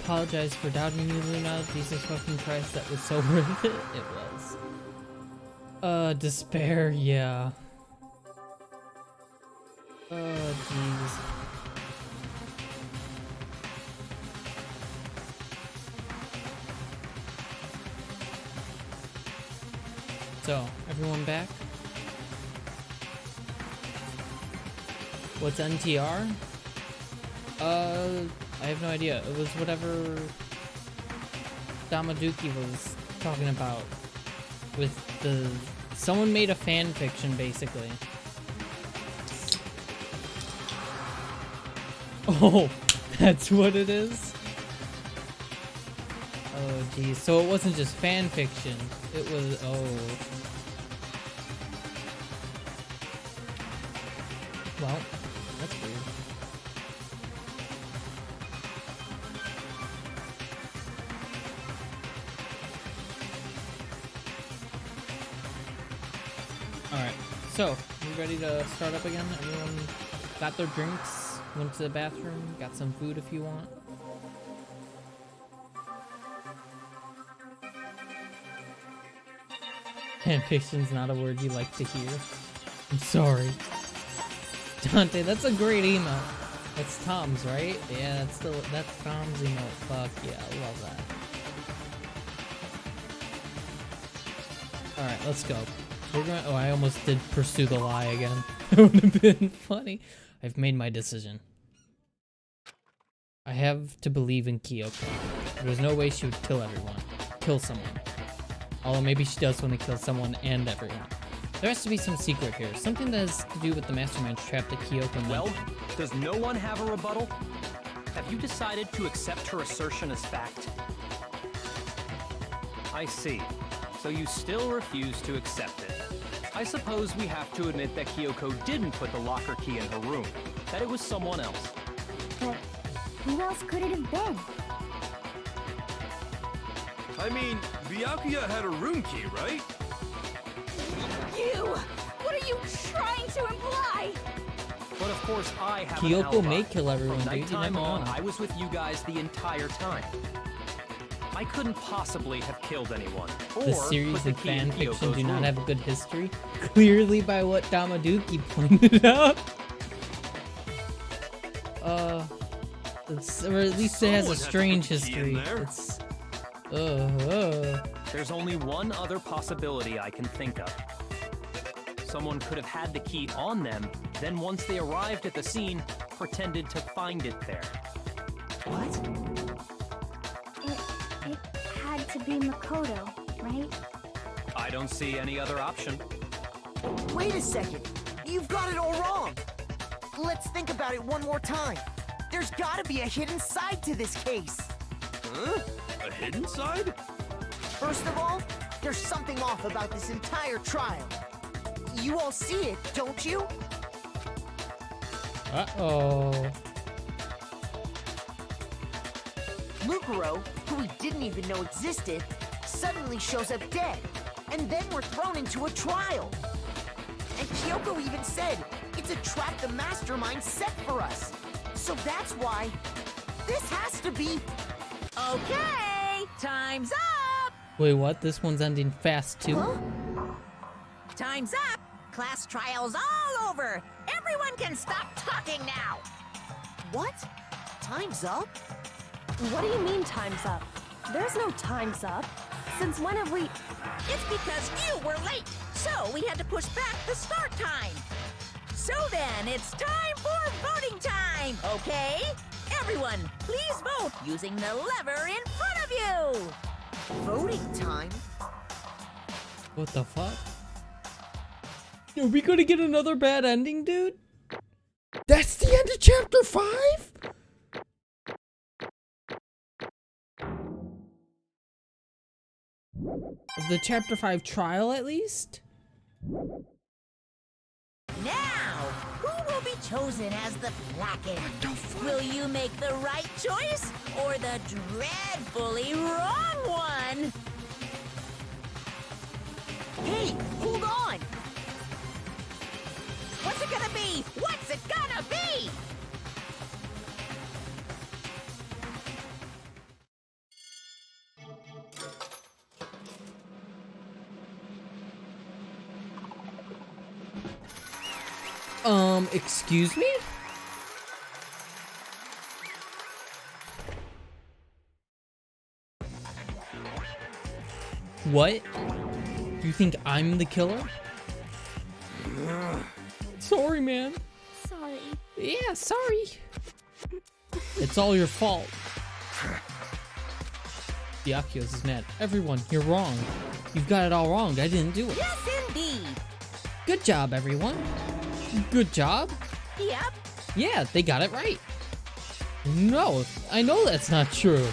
apologize for doubting you, Luna. Jesus fucking Christ, that was so worth it. It was. Despair, yeah. Oh, jeez. So, everyone back? What's NTR? I have no idea. It was whatever Damaduki was talking about with the... Someone made a fan fiction, basically. Oh, that's what it is? Oh, geez. So it wasn't just fan fiction. It was... Oh. Well, that's weird. Alright, so, we ready to start up again? Everyone got their drinks, went to the bathroom, got some food if you want. Fanfiction's not a word you like to hear. I'm sorry. Dante, that's a great emote. That's Tom's, right? Yeah, that's Tom's emote. Fuck yeah, I love that. Alright, let's go. We're going. Oh, I almost did pursue the lie again. It would have been funny. I've made my decision. I have to believe in Kyoko. There's no way she would kill everyone. Kill someone. Although maybe she does want to kill someone and everyone. There has to be some secret here. Something that has to do with the mastermind trap that Kyoko mentioned. Well, does no one have a rebuttal? Have you decided to accept her assertion as fact? I see. So you still refuse to accept it. I suppose we have to admit that Kyoko didn't put the locker key in her room. That it was someone else. But who else could it have been? I mean, Byakuya had a room key, right? You! What are you trying to imply? But of course I have Kyoko an alibi. may kill everyone, From dude. You nighttime never on, know. I was with you guys the entire time. I couldn't possibly have killed anyone. The or series put the of key in fanfiction Kyoko's do not room. have a good history. Clearly by what Damaduki pointed out. Or at least it has Someone a has to strange put the key in history. there. It's... There's only one other possibility I can think of. Someone could have had the key on them, then once they arrived at the scene, pretended to find it there. What? It had to be Makoto, right? I don't see any other option. Wait a second. You've got it all wrong. Let's think about it one more time. There's gotta be a hidden side to this case. Huh? A hidden side? First of all, there's something off about this entire trial. You all see it, don't you? Uh-oh. Lukaro, who we didn't even know existed, suddenly shows up dead. And then we're thrown into a trial. And Kyoko even said, it's a trap the mastermind set for us. So that's why this has to be... Okay, time's up! Wait, what? This one's ending fast, too? Huh? Time's up! Class trial's all over! Everyone can stop talking now! What? Time's up? What do you mean time's up? There's no time's up. Since when have we... It's because you were late, so we had to push back the start time. So then, it's time for voting time, okay? Everyone, please vote using the lever in front of you! Voting time? What the fuck? Are we gonna get another bad ending, dude? That's the end of chapter 5? Of the chapter 5 trial, at least? Now, who will be chosen as the blackened? Will you make the right choice or the dreadfully wrong one? Hey, hold on! What's it gonna be? What's it gonna be? Excuse me? What? You think I'm the killer? Sorry, man. Sorry. Yeah, sorry. It's all your fault. Byakuya's is mad. Everyone, you're wrong. You've got it all wrong. I didn't do it. Yes, indeed. Good job, everyone. Good job. Yep. Yeah, they got it right. No, I know that's not true.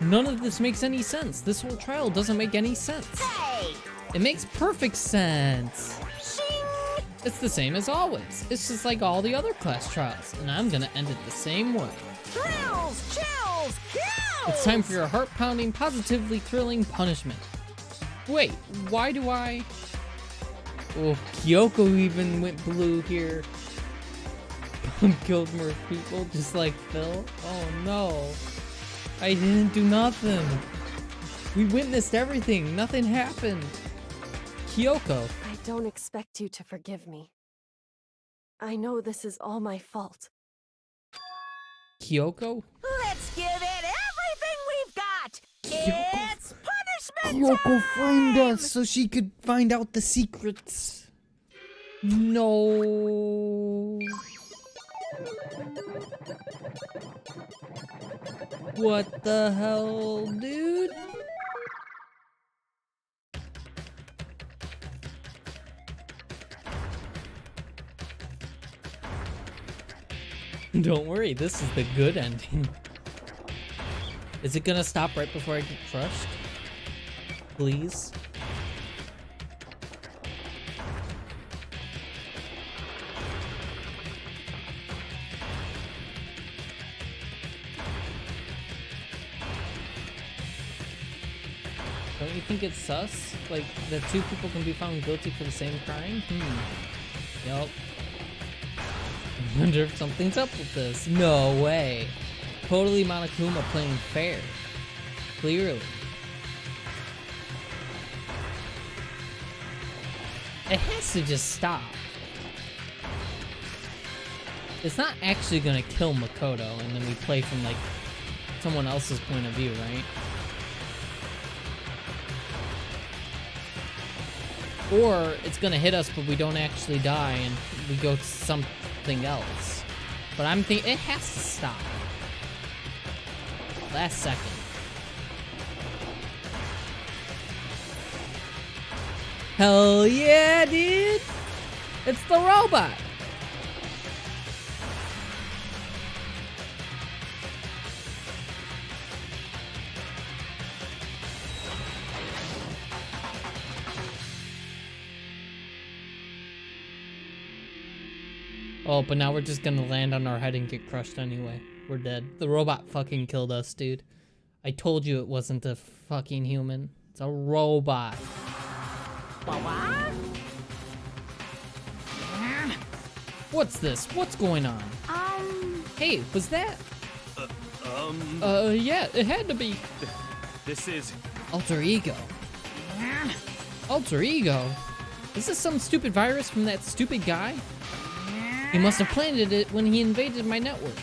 None of this makes any sense. This whole trial doesn't make any sense. Hey! It makes perfect sense. Shing! It's the same as always. It's just like all the other class trials, and I'm gonna end it the same way. Thrills, chills, kills! It's time for your heart-pounding, positively thrilling punishment. Wait, why do I... Oh, Kyoko even went blue here. Killed more people, just like Phil. Oh no. I didn't do nothing. We witnessed everything. Nothing happened. Kyoko. I don't expect you to forgive me. I know this is all my fault. Kyoko? Let's give it everything we've got! Kyoko. It's punishment Kyoko find time! us so she could find out the secrets. No. What the hell, dude? Don't worry, this is the good ending. Is it gonna stop right before I get crushed? Please? Don't you think it's sus? Like, that two people can be found guilty for the same crime? Yup. I wonder if something's up with this. No way. Totally Monokuma playing fair. Clearly. It has to just stop. It's not actually gonna kill Makoto, and then we play from, like, someone else's point of view, right? Or it's gonna hit us, but we don't actually die, and we go to something else. But I'm thinking it has to stop. Last second. Hell yeah, dude! It's the robot! Oh, but now we're just gonna land on our head and get crushed anyway. We're dead. The robot fucking killed us, dude. I told you it wasn't a fucking human. It's a robot. What? What's this? What's going on? Hey, was that? Yeah, it had to be. This is... Alter Ego. Alter Ego? Is this some stupid virus from that stupid guy? He must have planted it when he invaded my network.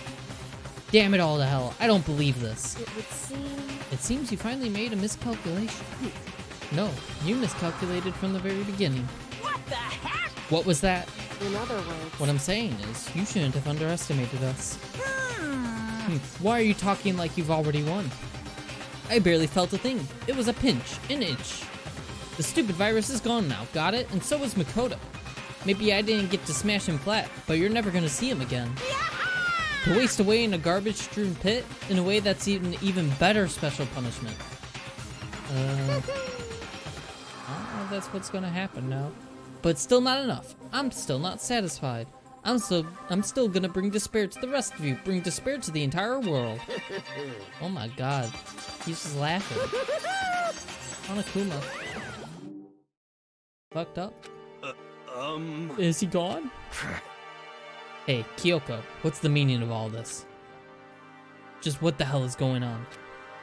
Damn it all to hell. I don't believe this. It would seem... It seems you finally made a miscalculation. No, you miscalculated from the very beginning. What the heck? What was that? In other words... What I'm saying is, you shouldn't have underestimated us. Why are you talking like you've already won? I barely felt a thing. It was a pinch, an inch. The stupid virus is gone now, got it? And so is Makoto. Maybe I didn't get to smash him flat, but you're never gonna see him again. To waste away in a garbage-strewn pit, in a way that's even better special punishment. I don't know if that's what's gonna happen now. But it's still not enough. I'm still not satisfied. I'm still gonna bring despair to the rest of you. Bring despair to the entire world. Oh my god. He's just laughing. Monokuma. Fucked up. Is he gone? Hey, Kyoko, what's the meaning of all this? Just what the hell is going on?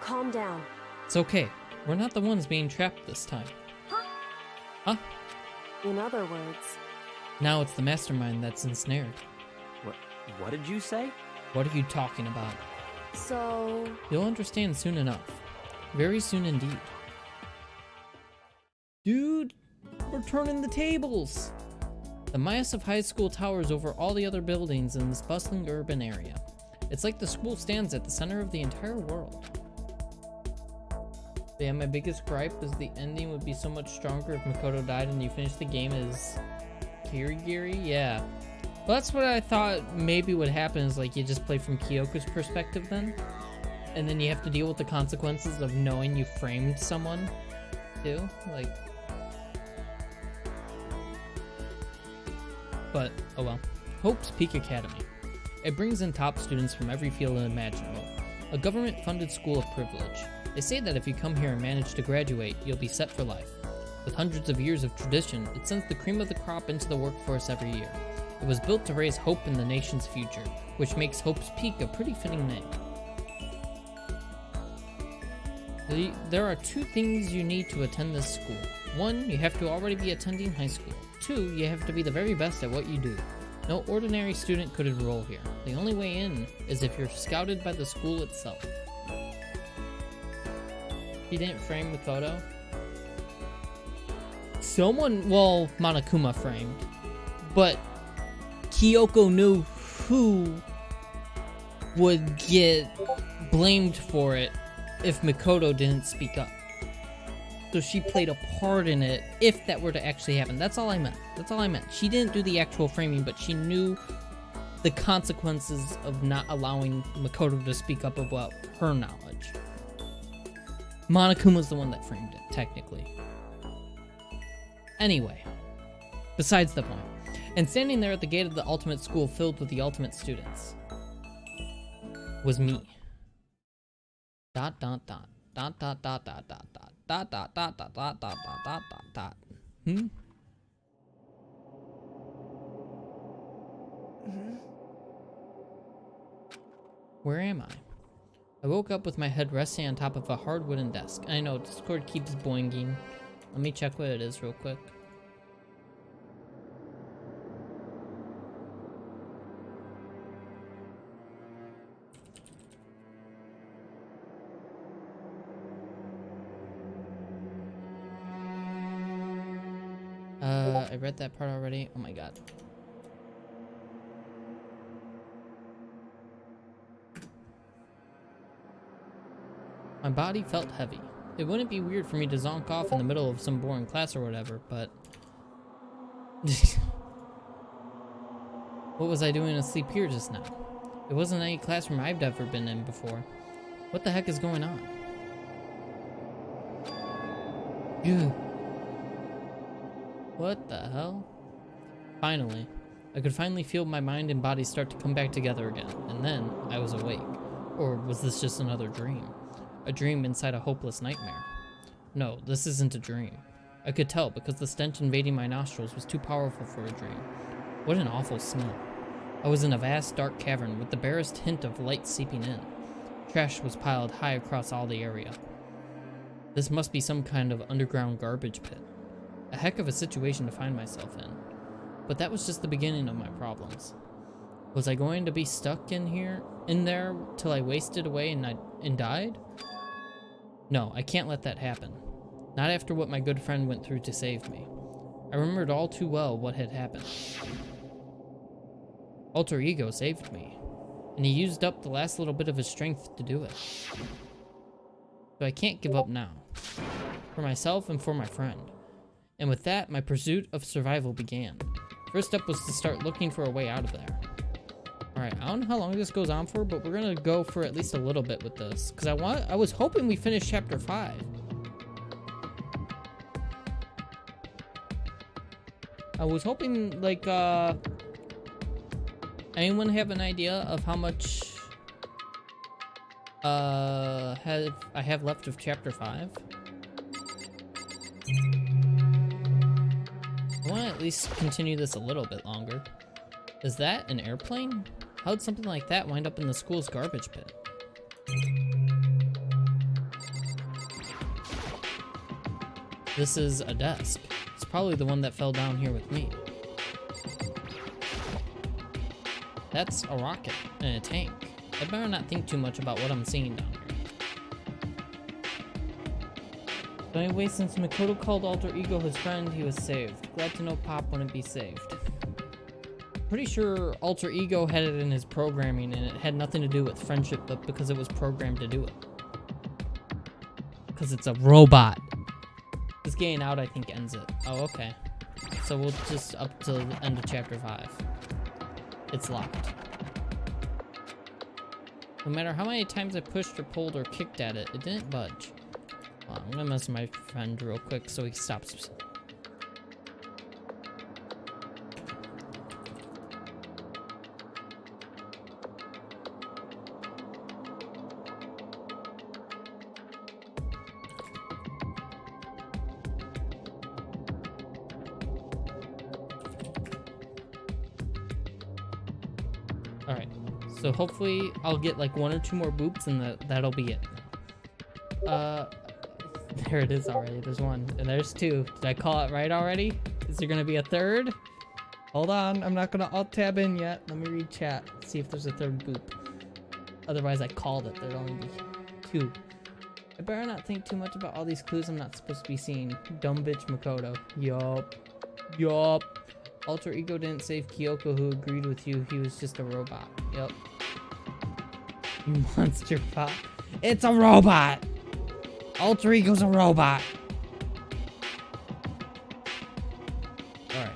Calm down. It's okay. We're not the ones being trapped this time. Huh? In other words, Now it's the mastermind that's ensnared. What did you say? What are you talking about? So, You'll understand soon enough. Very soon indeed. Dude, we're turning the tables! The massive high school towers over all the other buildings in this bustling urban area. It's like the school stands at the center of the entire world. But yeah, my biggest gripe is the ending would be so much stronger if Makoto died and you finish the game as Kirigiri? Yeah. Well, that's what I thought maybe would happen, is like you just play from Kyoko's perspective then. And then you have to deal with the consequences of knowing you framed someone too. Like, but oh well. Hope's Peak Academy. It brings in top students from every field imaginable. A government-funded school of privilege. They say that if you come here and manage to graduate, you'll be set for life. With hundreds of years of tradition, it sends the cream of the crop into the workforce every year. It was built to raise hope in the nation's future, which makes Hope's Peak a pretty fitting name. There are 2 things you need to attend this school. 1, you have to already be attending high school. 2, you have to be the very best at what you do. No ordinary student could enroll here. The only way in is if you're scouted by the school itself. He didn't frame Makoto. Someone, well, Monokuma framed, but Kyoko knew who would get blamed for it if Makoto didn't speak up. So she played a part in it if that were to actually happen. That's all I meant. That's all I meant. She didn't do the actual framing, but she knew the consequences of not allowing Makoto to speak up about her knowledge. Monokuma's the one that framed it, technically. Anyway, besides the point. And standing there at the gate of the ultimate school filled with the ultimate students was me. Dot dot dot dot dot dot dot dot dot dot dot dot dot dot dot dot dot dot dot. Where am I? I woke up with my head resting on top of a hard wooden desk. I know, Discord keeps boinging. Let me check what it is real quick. I read that part already. Oh my god. My body felt heavy. It wouldn't be weird for me to zonk off in the middle of some boring class or whatever, but... What was I doing asleep here just now? It wasn't any classroom I've ever been in before. What the heck is going on? Ew. What the hell? Finally. I could finally feel my mind and body start to come back together again, and then I was awake. Or was this just another dream? A dream inside a hopeless nightmare? No, this isn't a dream. I could tell because the stench invading my nostrils was too powerful for a dream. What an awful smell. I was in a vast dark cavern with the barest hint of light seeping in. Trash was piled high across all the area. This must be some kind of underground garbage pit. A heck of a situation to find myself in. But that was just the beginning of my problems. Was I going to be stuck in there till I wasted away and died? No, I can't let that happen. Not after what my good friend went through to save me. I remembered all too well what had happened. Alter Ego saved me, and he used up the last little bit of his strength to do it. So I can't give up now. For myself and for my friend. And with that, my pursuit of survival began. First step was to start looking for a way out of there. Alright, I don't know how long this goes on for, but we're gonna go for at least a little bit with this. Because I was hoping we finished chapter 5. I was hoping, like, anyone have an idea of how much I have left of chapter 5? I want to at least continue this a little bit longer. Is that an airplane? How'd something like that wind up in the school's garbage pit? This is a desk. It's probably the one that fell down here with me. That's a rocket and a tank. I better not think too much about what I'm seeing down here. But anyway, since Makoto called Alter Ego his friend, he was saved. Glad to know Pop wouldn't be saved. Pretty sure Alter Ego had it in his programming and it had nothing to do with friendship, but because it was programmed to do it. Because it's a robot. This getting out, I think, ends it. Oh, okay. So we'll just up to the end of chapter 5. It's locked. No matter how many times I pushed or pulled or kicked at it, it didn't budge. Well, I'm gonna mess with my friend real quick so he stops. Alright, so hopefully I'll get like 1 or 2 more boops and that'll be it. There it is already. There's 1 and there's 2. Did I call it right already? Is there gonna be a 3rd? Hold on, I'm not gonna alt tab in yet. Let me read chat, see if there's a 3rd boop. Otherwise I called it. There'd only be 2. I better not think too much about all these clues I'm not supposed to be seeing. Dumb bitch Makoto. Yup. Yup. Alter Ego didn't save Kyoko, who agreed with you. He was just a robot. Yup. Monster Pop. It's a robot! Alter Ego's a robot! Alright.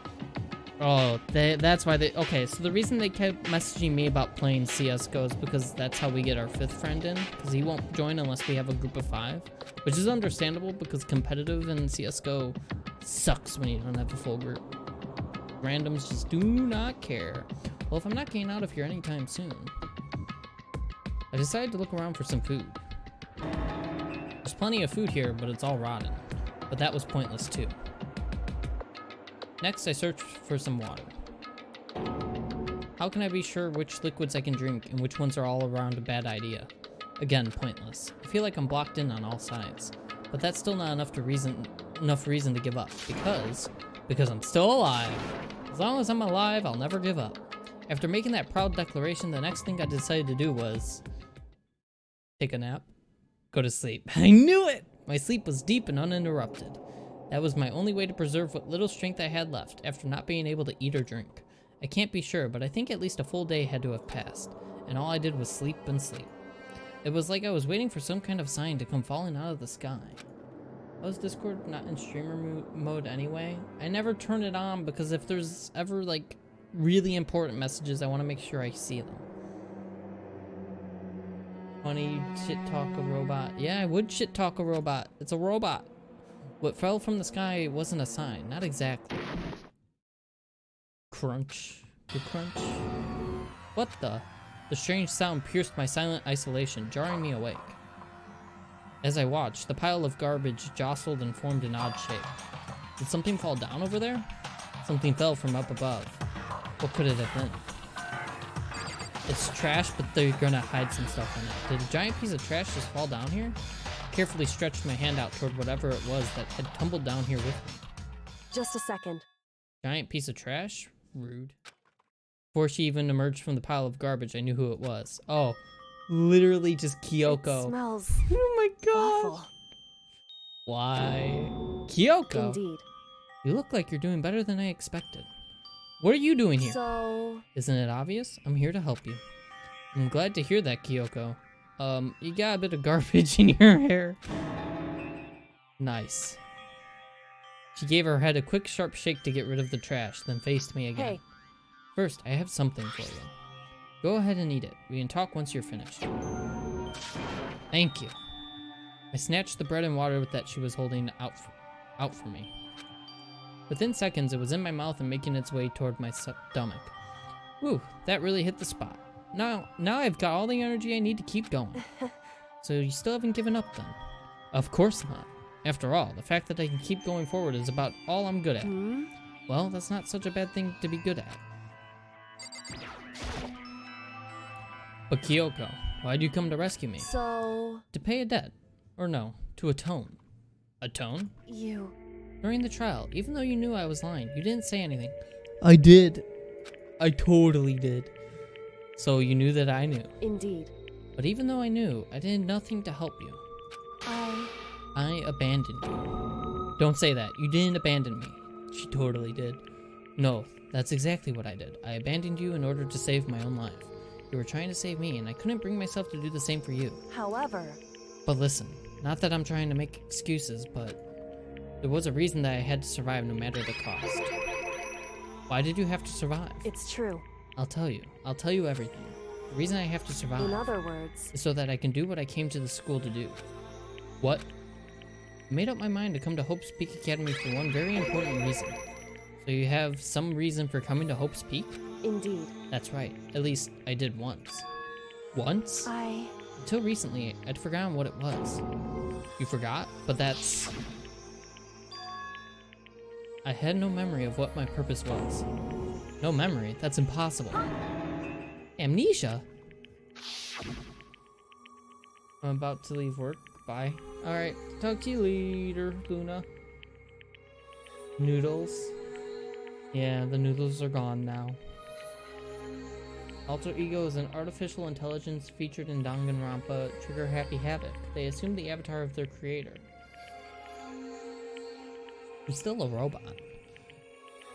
Oh, that's why they... Okay, so the reason they kept messaging me about playing CSGO is because that's how we get our 5th friend in. Because he won't join unless we have a group of 5. Which is understandable because competitive in CSGO sucks when you don't have a full group. Randoms just do not care. Well, if I'm not getting out of here anytime soon, I decided to look around for some food. There's plenty of food here, but it's all rotten. But that was pointless too. Next, I searched for some water. How can I be sure which liquids I can drink and which ones are all around a bad idea? Again, pointless. I feel like I'm blocked in on all sides. But that's still not enough reason to give up. Because I'm still alive. As long as I'm alive, I'll never give up. After making that proud declaration, the next thing I decided to do was take a nap, go to sleep. I knew it! My sleep was deep and uninterrupted. That was my only way to preserve what little strength I had left after not being able to eat or drink. I can't be sure, but I think at least a full day had to have passed, and all I did was sleep and sleep. It was like I was waiting for some kind of sign to come falling out of the sky. Was Discord not in streamer mode anyway? I never turn it on because if there's ever like really important messages, I want to make sure I see them. Funny shit talk a robot. Yeah, I would shit talk a robot. It's a robot. What fell from the sky wasn't a sign. Not exactly. Crunch. The crunch. What the? The strange sound pierced my silent isolation, jarring me awake. As I watched, the pile of garbage jostled and formed an odd shape. Did something fall down over there? Something fell from up above. What could it have been? It's trash, but they're gonna hide some stuff in it. Did a giant piece of trash just fall down here? Carefully stretched my hand out toward whatever it was that had tumbled down here with me. Just a second. Giant piece of trash? Rude. Before she even emerged from the pile of garbage, I knew who it was. Oh, literally just Kyoko. It smells Oh my god. awful. Why? Kyoko? Indeed. You look like you're doing better than I expected. What are you doing here? So, Isn't it obvious? I'm here to help you. I'm glad to hear that, Kyoko. You got a bit of garbage in your hair. Nice. She gave her head a quick, sharp shake to get rid of the trash, then faced me again. hey, First, I have something for you. Go ahead and eat it. We can talk once you're finished. Thank you. I snatched the bread and water that she was holding out for me. Within seconds, it was in my mouth and making its way toward my stomach. Whew, that really hit the spot. Now I've got all the energy I need to keep going. So you still haven't given up then? Of course not. After all, the fact that I can keep going forward is about all I'm good at. Well, that's not such a bad thing to be good at. But Kyoko, why'd you come to rescue me? so, To pay a debt. Or no, to atone. Atone? you, During the trial, even though you knew I was lying, you didn't say anything. I did. I totally did. So you knew that I knew. Indeed. But even though I knew, I did nothing to help you. I abandoned you. Don't say that. You didn't abandon me. She totally did. No, that's exactly what I did. I abandoned you in order to save my own life. You were trying to save me, and I couldn't bring myself to do the same for you. However... But listen, not that I'm trying to make excuses, but there was a reason that I had to survive no matter the cost. Why did you have to survive? It's true. I'll tell you. I'll tell you everything. The reason I have to survive In other words... is so that I can do what I came to the school to do. What? I made up my mind to come to Hope's Peak Academy for one very important reason. So you have some reason for coming to Hope's Peak? Indeed. That's right. At least I did once. Once? Until recently, I'd forgotten what it was. You forgot? But that's... I had no memory of what my purpose was. No memory? That's impossible. Amnesia? I'm about to leave work. Bye. Alright, talk to you later, Luna. Noodles. Yeah, the noodles are gone now. Alter Ego is an artificial intelligence featured in Danganronpa Trigger Happy Havoc. They assume the avatar of their creator. You're still a robot.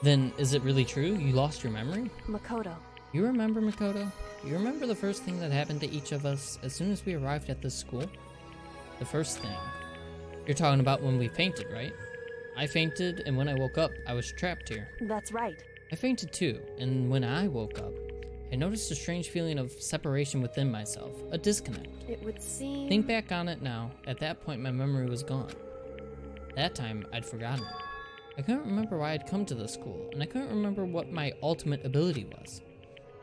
Then, is it really true? You lost your memory? Makoto. You remember, Makoto? You remember the first thing that happened to each of us as soon as we arrived at this school? The first thing. You're talking about when we fainted, right? I fainted, and when I woke up, I was trapped here. That's right. I fainted too, and when I woke up, I noticed a strange feeling of separation within myself, a disconnect. It would seem... Think back on it now. At that point, my memory was gone. That time, I'd forgotten it. I couldn't remember why I'd come to the school, and I couldn't remember what my ultimate ability was.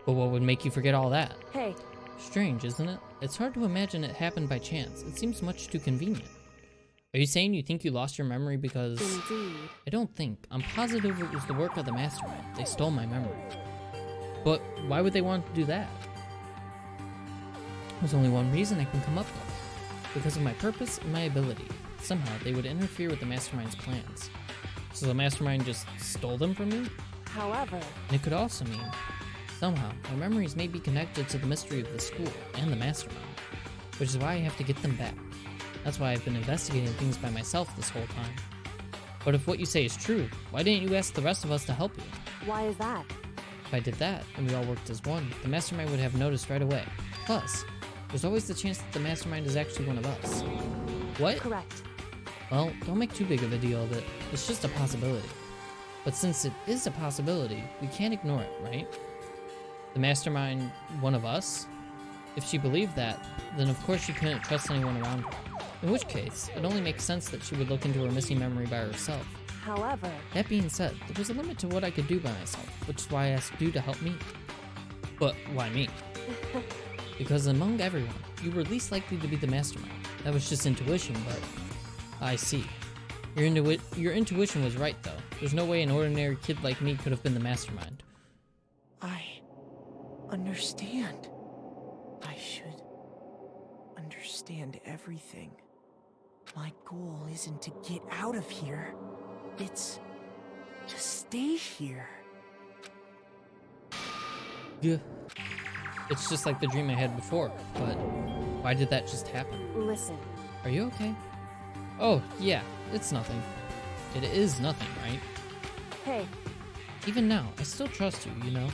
But what would make you forget all that? Hey. Strange, isn't it? It's hard to imagine it happened by chance. It seems much too convenient. Are you saying you think you lost your memory because... Indeed. I don't think. I'm positive it was the work of the mastermind. They stole my memory. But why would they want to do that? There's only one reason I can come up with. Because of my purpose and my ability. Somehow, they would interfere with the mastermind's plans. So the mastermind just stole them from me? However... And it could also mean, somehow, my memories may be connected to the mystery of the school and the mastermind. Which is why I have to get them back. That's why I've been investigating things by myself this whole time. But if what you say is true, why didn't you ask the rest of us to help you? Why is that? If I did that, and we all worked as one, the mastermind would have noticed right away. Plus, there's always the chance that the mastermind is actually one of us. What? Correct. Well, don't make too big of a deal of it. It's just a possibility. But since it is a possibility, we can't ignore it, right? The mastermind, one of us? If she believed that, then of course she couldn't trust anyone around her. In which case, it only makes sense that she would look into her missing memory by herself. However... That being said, there was a limit to what I could do by myself, which is why I asked you to help me. But why me? Because among everyone, you were least likely to be the mastermind. That was just intuition, but... I see. Your intuition was right, though. There's no way an ordinary kid like me could have been the mastermind. I understand. I should understand everything. My goal isn't to get out of here. It's to stay here. Yeah. It's just like the dream I had before, but why did that just happen? Listen. Are you okay? Oh, yeah, it's nothing. It is nothing, right? Hey. Even now, I still trust you, you know?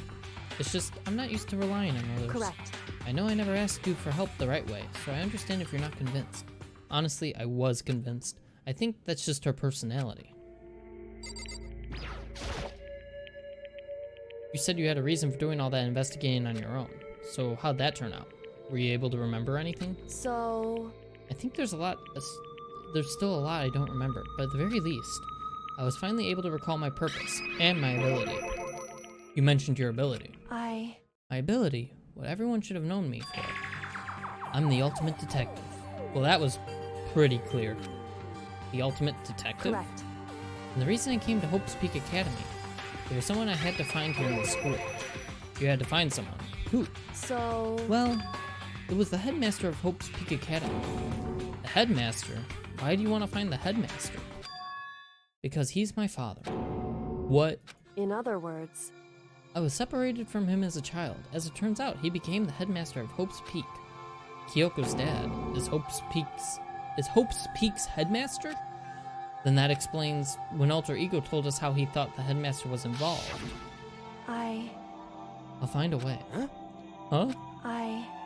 It's just, I'm not used to relying on others. Correct. I know I never asked you for help the right way, so I understand if you're not convinced. Honestly, I was convinced. I think that's just her personality. You said you had a reason for doing all that investigating on your own. So how'd that turn out? Were you able to remember anything? So... I think there's still a lot I don't remember, but at the very least, I was finally able to recall my purpose and my ability. You mentioned your ability. My ability? What everyone should have known me for. I'm the ultimate detective. Well, that was pretty clear. The ultimate detective? Correct. And the reason I came to Hope's Peak Academy, there was someone I had to find here in the school. You had to find someone. Who? So... Well, it was the headmaster of Hope's Peak Academy. The headmaster? Why do you want to find the headmaster? Because he's my father. What? In other words... I was separated from him as a child. As it turns out, he became the headmaster of Hope's Peak. Kyoko's dad is Hope's Peak's headmaster? Then that explains when Alter Ego told us how he thought the headmaster was involved. I'll find a way. Huh?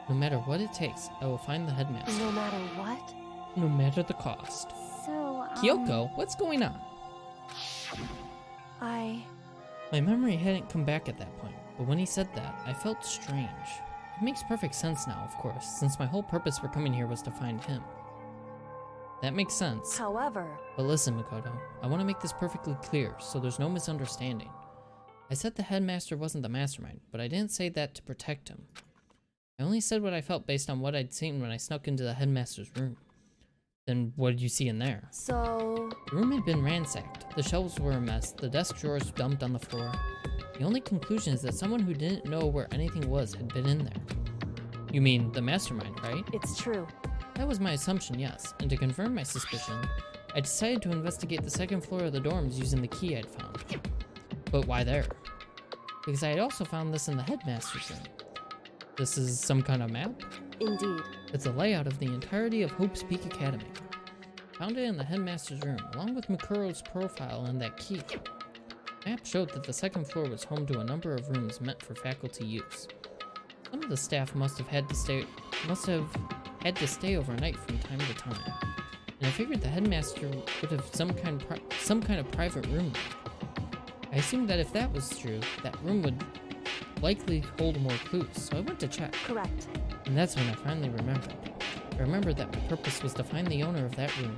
No matter what it takes, I will find the headmaster. No matter what? No matter the cost. So, Kyoko, what's going on? My memory hadn't come back at that point, but when he said that, I felt strange. It makes perfect sense now, of course, since my whole purpose for coming here was to find him. That makes sense. However... But listen, Makoto, I want to make this perfectly clear, so there's no misunderstanding. I said the headmaster wasn't the mastermind, but I didn't say that to protect him. I only said what I felt based on what I'd seen when I snuck into the headmaster's room. Then what did you see in there? So... The room had been ransacked. The shelves were a mess, the desk drawers dumped on the floor. The only conclusion is that someone who didn't know where anything was had been in there. You mean the mastermind, right? It's true. That was my assumption, yes, and to confirm my suspicion, I decided to investigate the second floor of the dorms using the key I'd found. But why there? Because I had also found this in the headmaster's room. This is some kind of map? Indeed. It's a layout of the entirety of Hope's Peak Academy. Found it in the headmaster's room, along with Mukuro's profile and that key. The map showed that the second floor was home to a number of rooms meant for faculty use. Some of the staff must have had to stay overnight from time to time, and I figured the headmaster would have some kind of private room there. I assumed that if that was true, that room would likely hold more clues, so I went to check. Correct. And that's when I finally remembered. I remembered that my purpose was to find the owner of that room.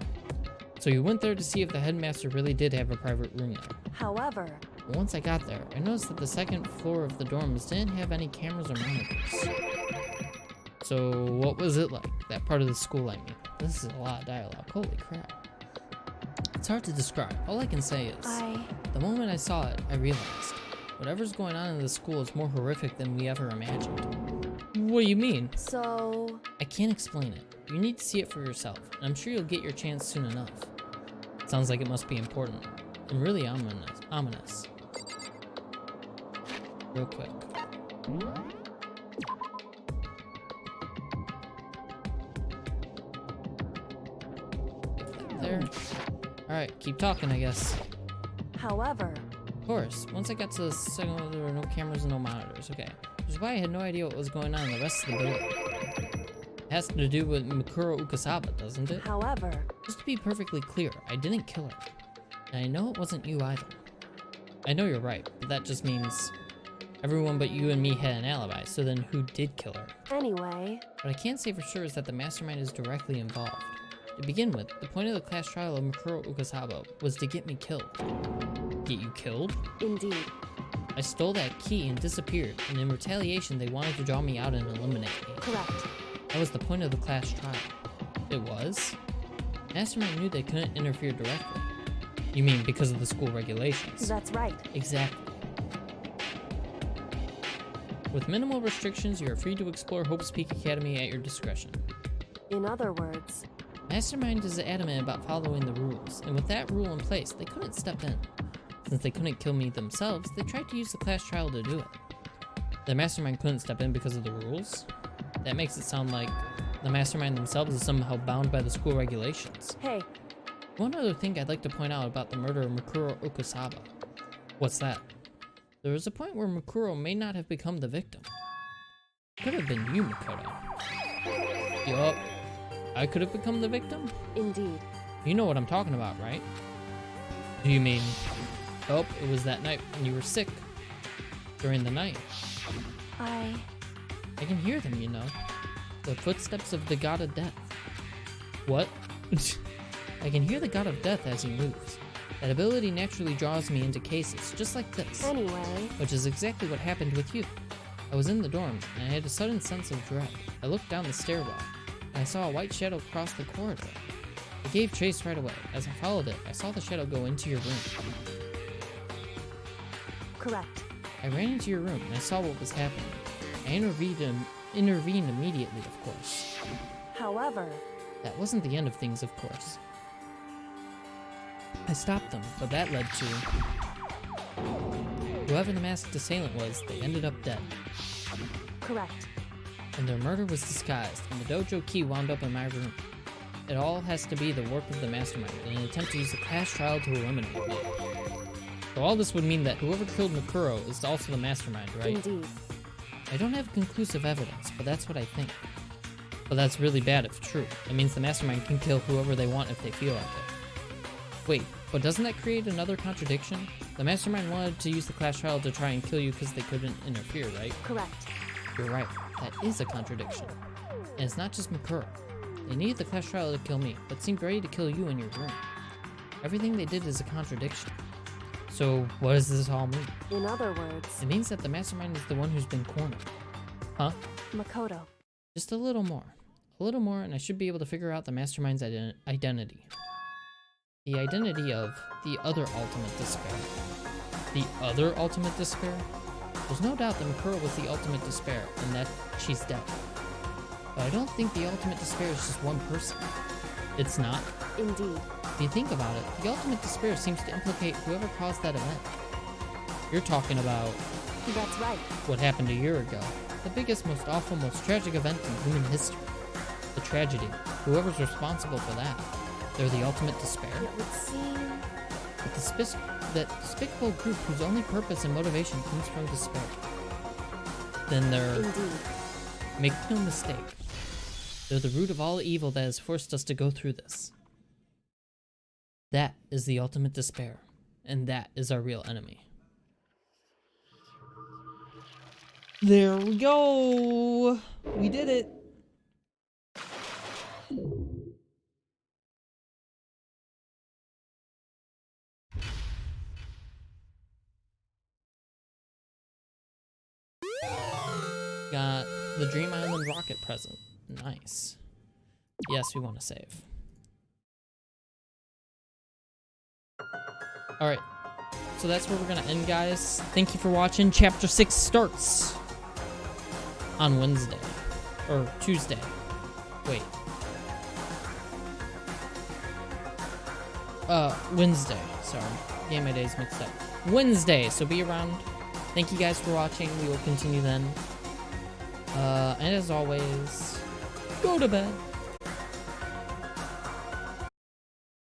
So you went there to see if the headmaster really did have a private room there. However... But once I got there, I noticed that the second floor of the dorms didn't have any cameras or monitors. So what was it like? That part of the school, I mean. This is a lot of dialogue. Holy crap. It's hard to describe. All I can say is, the moment I saw it, I realized, whatever's going on in the school is more horrific than we ever imagined. What do you mean? So... I can't explain it. You need to see it for yourself, and I'm sure you'll get your chance soon enough. Sounds like it must be important, and really ominous. Real quick. There. Alright, keep talking, I guess. However... Of course, once I got to the second one, there were no cameras and no monitors. Okay. Which is why I had no idea what was going on in the rest of the building. It has to do with Mikuro Ukasaba, doesn't it? However... Just to be perfectly clear, I didn't kill her. And I know it wasn't you either. I know you're right, but that just means everyone but you and me had an alibi, so then who did kill her? Anyway... What I can't say for sure is that the mastermind is directly involved. To begin with, the point of the class trial of Mikuro Ukasaba was to get me killed. Get you killed? Indeed. I stole that key and disappeared, and in retaliation they wanted to draw me out and eliminate me. Correct. That was the point of the class trial. It was? Mastermind knew they couldn't interfere directly. You mean because of the school regulations? That's right. Exactly. With minimal restrictions, you are free to explore Hope's Peak Academy at your discretion. In other words... Mastermind is adamant about following the rules, and with that rule in place, they couldn't step in. Since they couldn't kill me themselves, they tried to use the class trial to do it. The Mastermind couldn't step in because of the rules? That makes it sound like the Mastermind themselves is somehow bound by the school regulations. Hey. One other thing I'd like to point out about the murder of Mikuro Ukasaba. What's that? There was a point where Mikuro may not have become the victim. Could have been you, Makoto. Yup. I could have become the victim? Indeed. You know what I'm talking about, right? Do you mean... Oh, it was that night when you were sick. During the night. I can hear them, you know. The footsteps of the god of death. What? I can hear the god of death as he moves. That ability naturally draws me into cases, just like this. Anyway. Which is exactly what happened with you. I was in the dorms, and I had a sudden sense of dread. I looked down the stairwell, and I saw a white shadow cross the corridor. I gave chase right away. As I followed it, I saw the shadow go into your room. Correct. I ran into your room, and I saw what was happening. I intervened immediately, of course. However... That wasn't the end of things, of course. I stopped them, but that led to... whoever the masked assailant was, they ended up dead. Correct. And their murder was disguised, and the dojo key wound up in my room. It all has to be the work of the mastermind in an attempt to use the class trial to eliminate me. So all this would mean that whoever killed Makuro is also the mastermind, right? Indeed. I don't have conclusive evidence, but that's what I think. But that's really bad if true. It means the mastermind can kill whoever they want if they feel like it. Wait, but doesn't that create another contradiction? The mastermind wanted to use the class trial to try and kill you because they couldn't interfere, right? Correct. You're right. That is a contradiction. And it's not just Makuro. They needed the class trial to kill me, but seemed ready to kill you in your room. Everything they did is a contradiction. So, what does this all mean? In other words, It means that the mastermind is the one who's been cornered. Huh? Makoto. Just a little more. A little more, and I should be able to figure out the mastermind's identity. The identity of the other ultimate despair. The other ultimate despair? There's no doubt that Makuro was the ultimate despair, and that she's dead. But I don't think the ultimate despair is just one person. It's not. Indeed. If you think about it, the ultimate despair seems to implicate whoever caused that event. You're talking about That's right. what happened a year ago. The biggest, most awful, most tragic event in human history. The tragedy. Whoever's responsible for that. They're the ultimate despair. It would seem... But that despicable group whose only purpose and motivation comes from despair. Then they're... Indeed. Make no mistake. They're the root of all evil that has forced us to go through this. That is the ultimate despair. And that is our real enemy. There we go! We did it! Got the Dream Island rocket present. Nice. Yes, we want to save. Alright. So that's where we're going to end, guys. Thank you for watching. Chapter 6 starts on Wednesday. Or Tuesday. Wait. Wednesday. Sorry. Getting my days mixed up. Wednesday. So be around. Thank you guys for watching. We will continue then. And as always, go to bed.